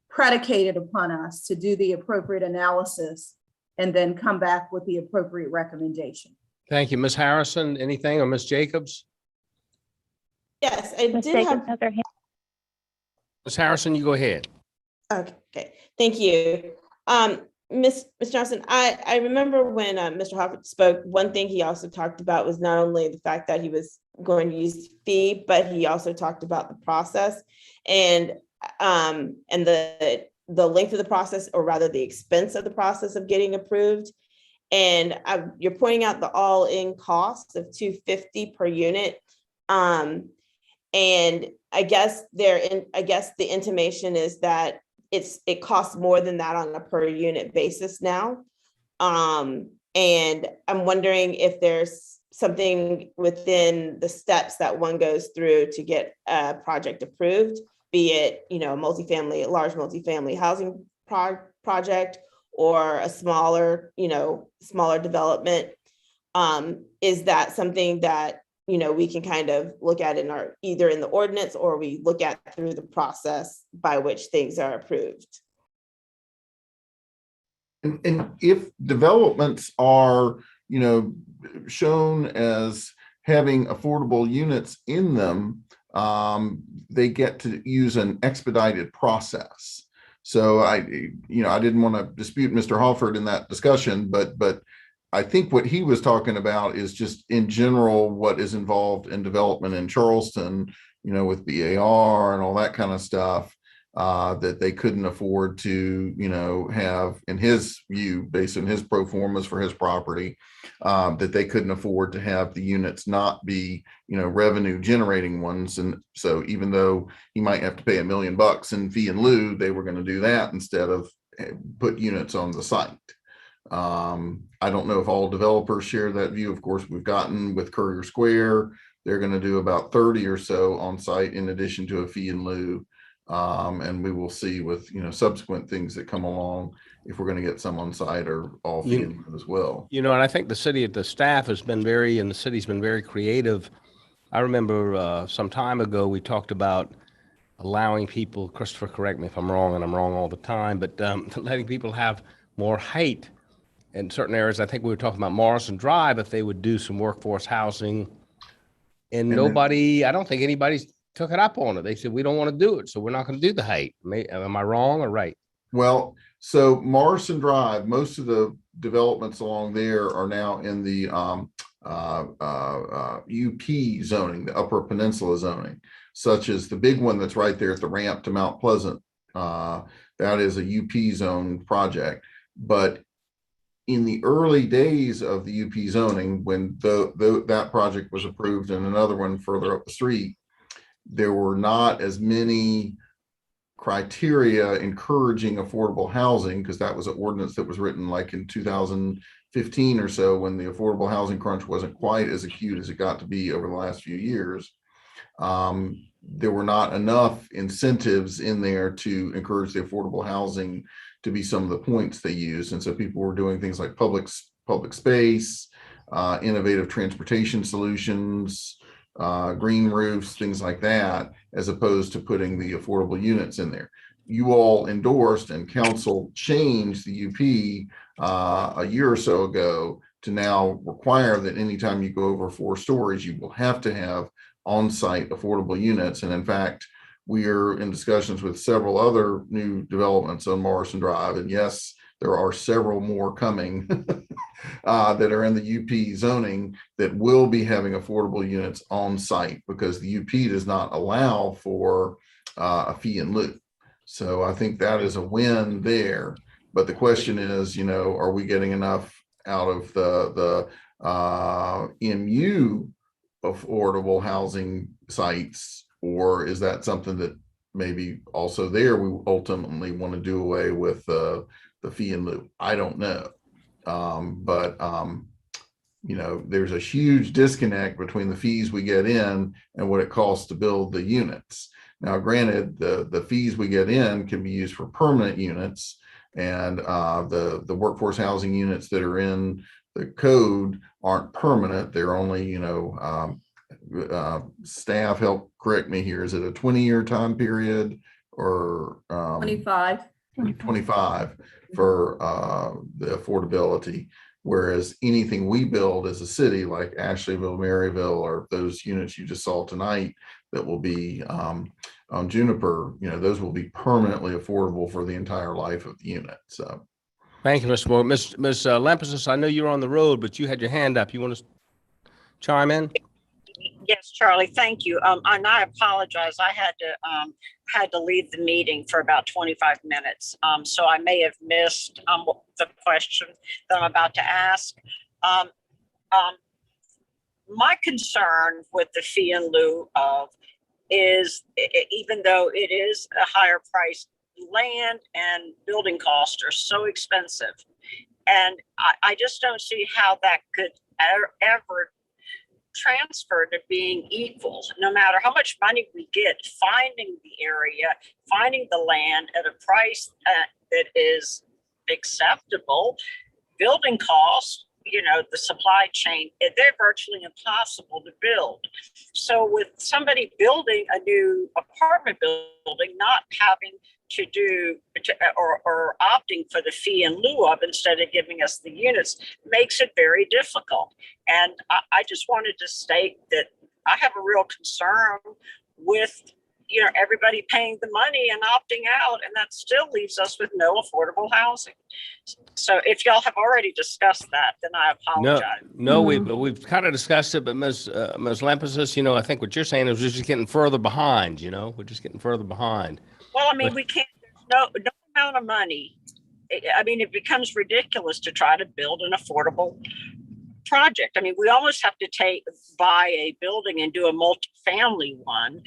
predicated upon us to do the appropriate analysis and then come back with the appropriate recommendation. Thank you. Ms. Harrison, anything, or Ms. Jacobs? Yes, I Ms. did Jacobs have. has her hand. Ms. Harrison, you go ahead. Okay, thank you. Ms. Johnson, I remember when Mr. Hofford spoke, one thing he also talked about was not only the fact that he was going to use fee, but he also talked about the process and the length of the process, or rather the expense of the process of getting approved. And you're pointing out the all-in cost of $250 per unit. And I guess the intimation is that it costs more than that on a per unit basis now. And I'm wondering if there's something within the steps that one goes through to get a project approved, be it, a large multifamily housing project or a smaller development. Is that something that, we can kind of look at either in the ordinance, or we look at through the process by which things are approved? And if developments are, shown as having affordable units in them, they get to use an expedited process. So I didn't want to dispute Mr. Halford in that discussion, but I think what he was talking about is just in general what is involved in development in Charleston, with BAR and all that kind of stuff. That they couldn't afford to, have, in his view, based on his pro formas for his property, that they couldn't afford to have the units not be, revenue generating ones. And so even though he might have to pay $1 million in fee in lieu, they were going to do that instead of put units on the site. I don't know if all developers share that view. Of course, we've gotten with Courier Square, they're going to do about 30 or so on site in addition to a fee in lieu. And we will see with, subsequent things that come along, if we're going to get some on site or all fee in lieu as well. And I think the staff has been and the city's been very creative. I remember some time ago, we talked about allowing people, Christopher, correct me if I'm wrong, and I'm wrong all the time, but letting people have more height in certain areas. I think we were talking about Morrison Drive, if they would do some workforce housing. And I don't think anybody's took it up on it. They said, we don't want to do it, so we're not going to do the height. Am I wrong or right? Well, so Morrison Drive, most of the developments along there are now in the UP zoning, the Upper Peninsula zoning, such as the big one that's right there at the ramp to Mount Pleasant. That is a UP zone project. But in the early days of the UP zoning, when that project was approved and another one further up the street, there were not as many criteria encouraging affordable housing, because that was an ordinance that was written like in 2015 or so, when the affordable housing crunch wasn't quite as acute as it got to be over the last few years. There were not enough incentives in there to encourage the affordable housing to be some of the points they used. And so people were doing things like public space, innovative transportation solutions, green roofs, things like that, as opposed to putting the affordable units in there. You all endorsed and council changed the UP a year or so ago to now require that anytime you go over 4 stories, you will have to have on-site affordable units. And in fact, we are in discussions with several other new developments on Morrison Drive. And yes, there are several more coming that are in the UP zoning that will be having affordable units on site, because the UP does not allow for a fee in lieu. So I think that is a win there. But the question is, are we getting enough out of the MU affordable housing sites, or is that something that maybe also there we ultimately want to do away with the fee in lieu? I don't know. There's a huge disconnect between the fees we get in and what it costs to build the units. Now, granted, the fees we get in can be used for permanent units, and the workforce housing units that are in the code aren't permanent. They're only, staff, help correct me here, is it a 20-year time period or 25 for the affordability, whereas anything we build as a city like Ashleyville, Maryville, or those units you just saw tonight that will be on Juniper, those will be permanently affordable for the entire life of the unit. So thank you, Mr. Moore. Ms. Lampasas, I know you're on the road, but you had your hand up. You want to chime in? Yes, Charlie, thank you. And I apologize. I had to leave the meeting for about 25 minutes. So I may have missed the question that I'm about to ask. My concern with the fee in lieu of is, even though it is a higher price, land and building costs are so expensive. And I just don't see how that could ever transfer to being equal. No matter how much money we get, finding the area, finding the land at a price that is acceptable, building costs, the supply chain, they're virtually impossible to build. So with somebody building a new apartment building, not having to do or opting for the fee in lieu of instead of giving us the units makes it very difficult. And I just wanted to state that I have a real concern with everybody paying the money and opting out, and that still leaves us with no affordable housing. So if y'all have already discussed that, then I apologize. No, we've kind of discussed it, but Ms. Lempesis, I think what you're saying is we're just getting further behind. We're just getting further behind. Well, I mean, we can't. No amount of money. I mean, it becomes ridiculous to try to build an affordable project. I mean, we almost have to buy a building and do a multifamily one.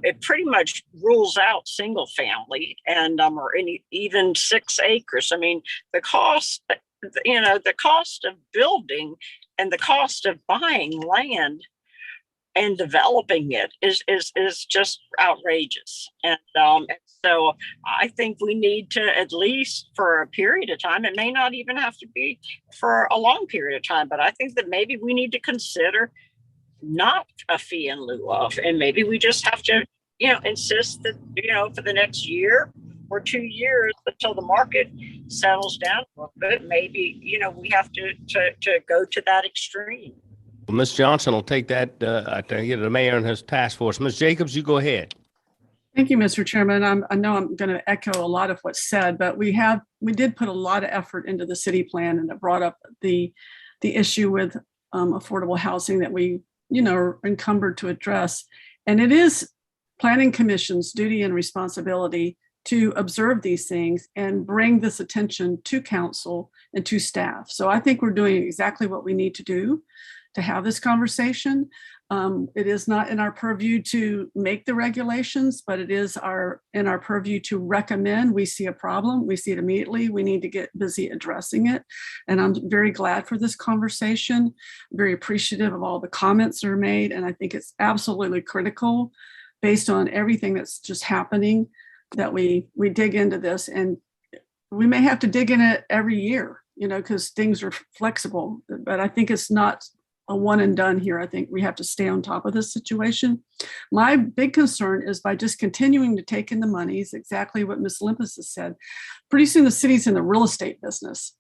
It pretty much rules out single family and or even 6 acres. I mean, the cost of building and the cost of buying land and developing it is just outrageous. And so I think we need to, at least for a period of time, it may not even have to be for a long period of time, but I think that maybe we need to consider not a fee in lieu of, and maybe we just have to, insist that, for the next year or 2 years until the market settles down a little bit, maybe, we have to go to that extreme. Well, Ms. Johnson will take that, the mayor and his task force. Ms. Jacobs, you go ahead. Thank you, Mr. Chairman. I know I'm going to echo a lot of what's said, but we did put a lot of effort into the city plan, and it brought up the issue with affordable housing that we, are encumbered to address. And it is Planning Commission's duty and responsibility to observe these things and bring this attention to council and to staff. So I think we're doing exactly what we need to do to have this conversation. It is not in our purview to make the regulations, but it is in our purview to recommend. We see a problem, we see it immediately, we need to get busy addressing it. And I'm very glad for this conversation, very appreciative of all the comments that are made. And I think it's absolutely critical, based on everything that's just happening, that we dig into this. And we may have to dig in it every year, because things are flexible, but I think it's not a one and done here. I think we have to stay on top of this situation. My big concern is by just continuing to take in the monies, exactly what Ms. Limpis has said. Pretty soon the city's in the real estate business.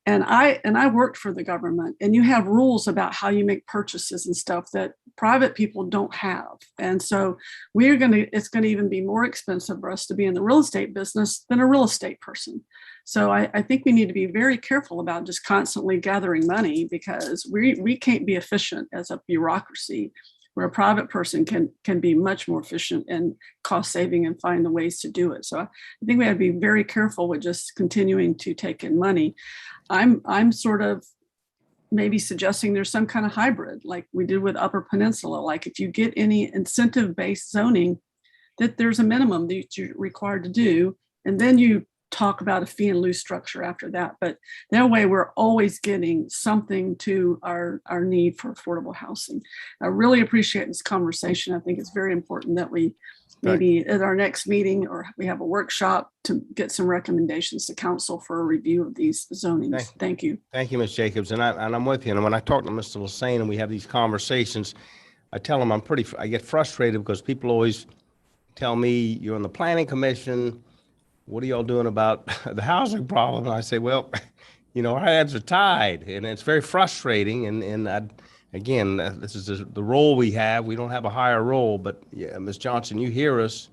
And I worked for the government, and you have rules about how you make purchases and stuff that private people don't have. And so it's going to even be more expensive for us to be in the real estate business than a real estate person. So I think we need to be very careful about just constantly gathering money, because we can't be efficient as a bureaucracy, where a private person can be much more efficient and cost saving and find the ways to do it. So I think we have to be very careful with just continuing to take in money. I'm sort of maybe suggesting there's some kind of hybrid, like we did with Upper Peninsula. Like if you get any incentive-based zoning, that there's a minimum that you're required to do, and then you talk about a fee and lieu structure after that. But that way we're always getting something to our need for affordable housing. I really appreciate this conversation. I think it's very important that we maybe at our next meeting, or we have a workshop to get some recommendations to council for a review of these zonings. Thank you. Thank you, Ms. Jacobs. And I'm with you. And when I talk to Mr. Lassane and we have these conversations, I tell him I get frustrated because people always tell me, you're on the Planning Commission, what are y'all doing about the housing problem? And I say, well, our hands are tied, and it's very frustrating. Again, this is the role we have. We don't have a higher role, but yeah, Ms. Johnson, you hear us.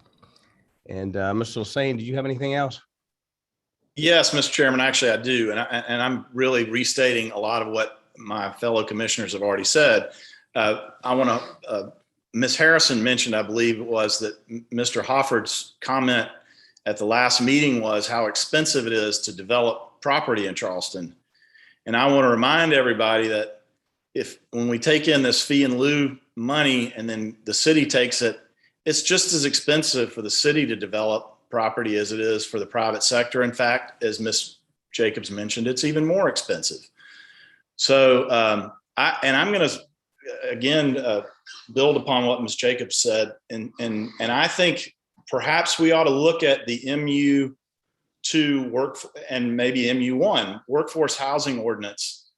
And Mr. Lassane, did you have anything else? Yes, Mr. Chairman, actually I do. And I'm really restating a lot of what my fellow commissioners have already said. I want to, Ms. Harrison mentioned, I believe it was, that Mr. Hofford's comment at the last meeting was how expensive it is to develop property in Charleston. And I want to remind everybody that when we take in this fee in lieu money and then the city takes it, it's just as expensive for the city to develop property as it is for the private sector. In fact, as Ms. Jacobs mentioned, it's even more expensive. So I'm going to again build upon what Ms. Jacobs said, and I think perhaps we ought to look at the MU2 work and maybe MU1 workforce housing ordinance,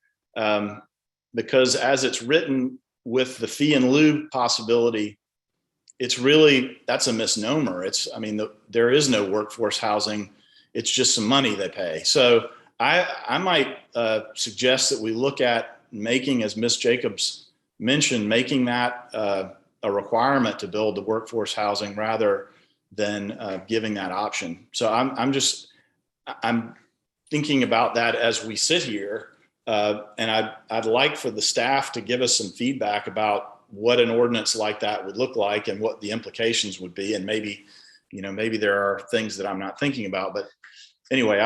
because as it's written with the fee in lieu possibility, that's a misnomer. There is no workforce housing. It's just some money they pay. So I might suggest that we look at making, as Ms. Jacobs mentioned, making that a requirement to build the workforce housing rather than giving that option. So I'm thinking about that as we sit here, and I'd like for the staff to give us some feedback about what an ordinance like that would look like and what the implications would be. And maybe there are things that I'm not thinking about, but anyway,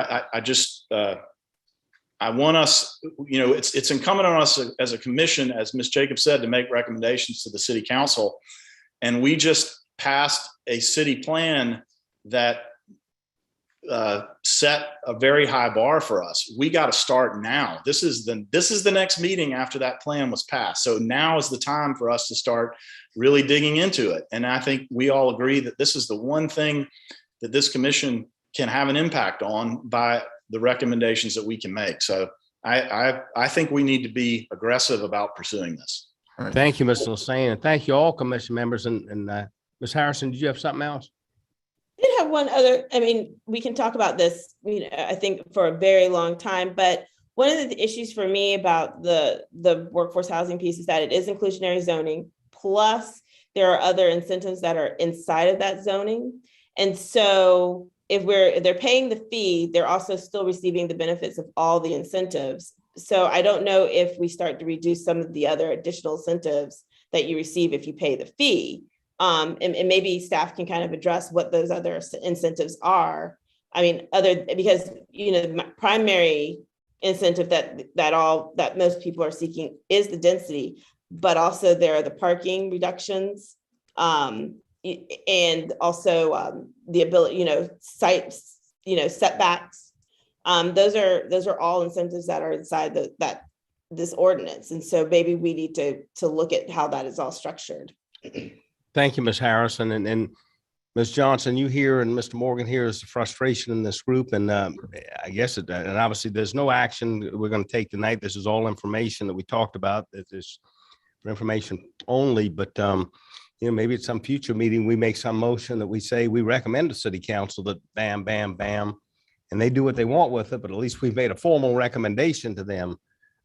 I want us, it's incumbent on us as a commission, as Ms. Jacobs said, to make recommendations to the city council. And we just passed a city plan that set a very high bar for us. We got to start now. This is the next meeting after that plan was passed. So now is the time for us to start really digging into it. And I think we all agree that this is the one thing that this commission can have an impact on by the recommendations that we can make. So I think we need to be aggressive about pursuing this. Thank you, Mr. Lassane, and thank you all commission members. And Ms. Harrison, did you have something else? I did have one other, we can talk about this, I think for a very long time, but one of the issues for me about the workforce housing piece is that it is inclusionary zoning, plus there are other incentives that are inside of that zoning. And so if they're paying the fee, they're also still receiving the benefits of all the incentives. So I don't know if we start to reduce some of the other additional incentives that you receive if you pay the fee. And maybe staff can kind of address what those other incentives are. Because the primary incentive that most people are seeking is the density, but also there are the parking reductions, and also the ability, sites, setbacks. Those are all incentives that are inside this ordinance. And so maybe we need to look at how that is all structured. Thank you, Ms. Harrison. And Ms. Johnson, you hear, and Mr. Morgan hears the frustration in this group. And I guess, and obviously there's no action we're going to take tonight. This is all information that we talked about. That is for information only, but maybe at some future meeting, we make some motion that we say we recommend to city council that bam, bam, bam, and they do what they want with it, but at least we've made a formal recommendation to them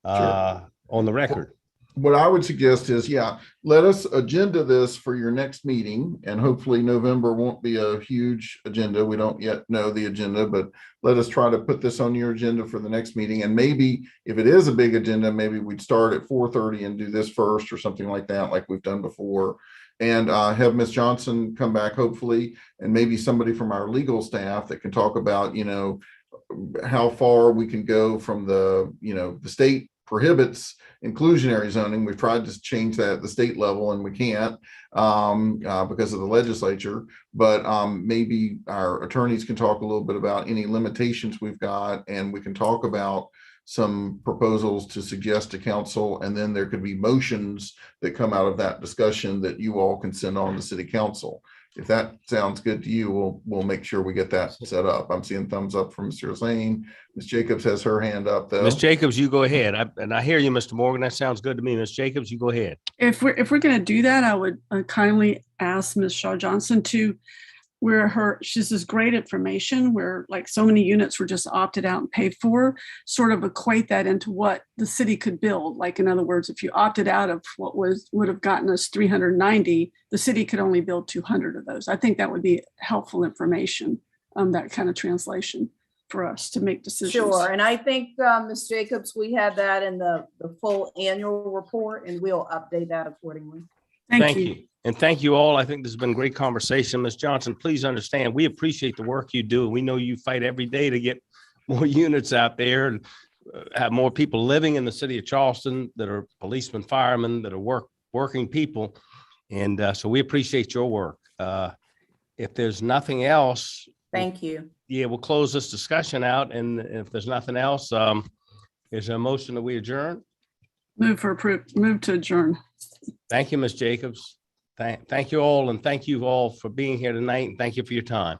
on the record. What I would suggest is, let us agenda this for your next meeting, and hopefully November won't be a huge agenda. We don't yet know the agenda, but let us try to put this on your agenda for the next meeting. And maybe if it is a big agenda, maybe we'd start at 4:30 and do this first or something like that, like we've done before. And have Ms. Johnson come back, hopefully, and maybe somebody from our legal staff that can talk about, how far we can go from the state prohibits inclusionary zoning. We've tried to change that at the state level and we can't because of the legislature, but maybe our attorneys can talk a little bit about any limitations we've got, and we can talk about some proposals to suggest to council, and then there could be motions that come out of that discussion that you all can send on to city council. If that sounds good to you, we'll make sure we get that set up. I'm seeing thumbs up from Mr. Zane. Ms. Jacobs has her hand up though. Ms. Jacobs, you go ahead. I hear you, Mr. Morgan. That sounds good to me. Ms. Jacobs, you go ahead. If we're going to do that, I would kindly ask Ms. Shaw Johnson to, she's this great information where like so many units were just opted out and paid for, sort of equate that into what the city could build. Like, in other words, if you opted out of what would have gotten us 390, the city could only build 200 of those. I think that would be helpful information, that kind of translation. for us to make decisions. Sure, and I think, Ms. Jacobs, we had that in the full annual report, and we'll update that accordingly. Thank you. And thank you all. I think this has been a great conversation. Ms. Johnson, please understand, we appreciate the work you do. We know you fight every day to get more units out there and have more people living in the city of Charleston that are policemen, firemen, that are working people. And so we appreciate your work. If there's nothing else. Thank you. Yeah, we'll close this discussion out. And if there's nothing else, is there a motion that we adjourn? Move to adjourn. Thank you, Ms. Jacobs. Thank you all. And thank you all for being here tonight. And thank you for your time.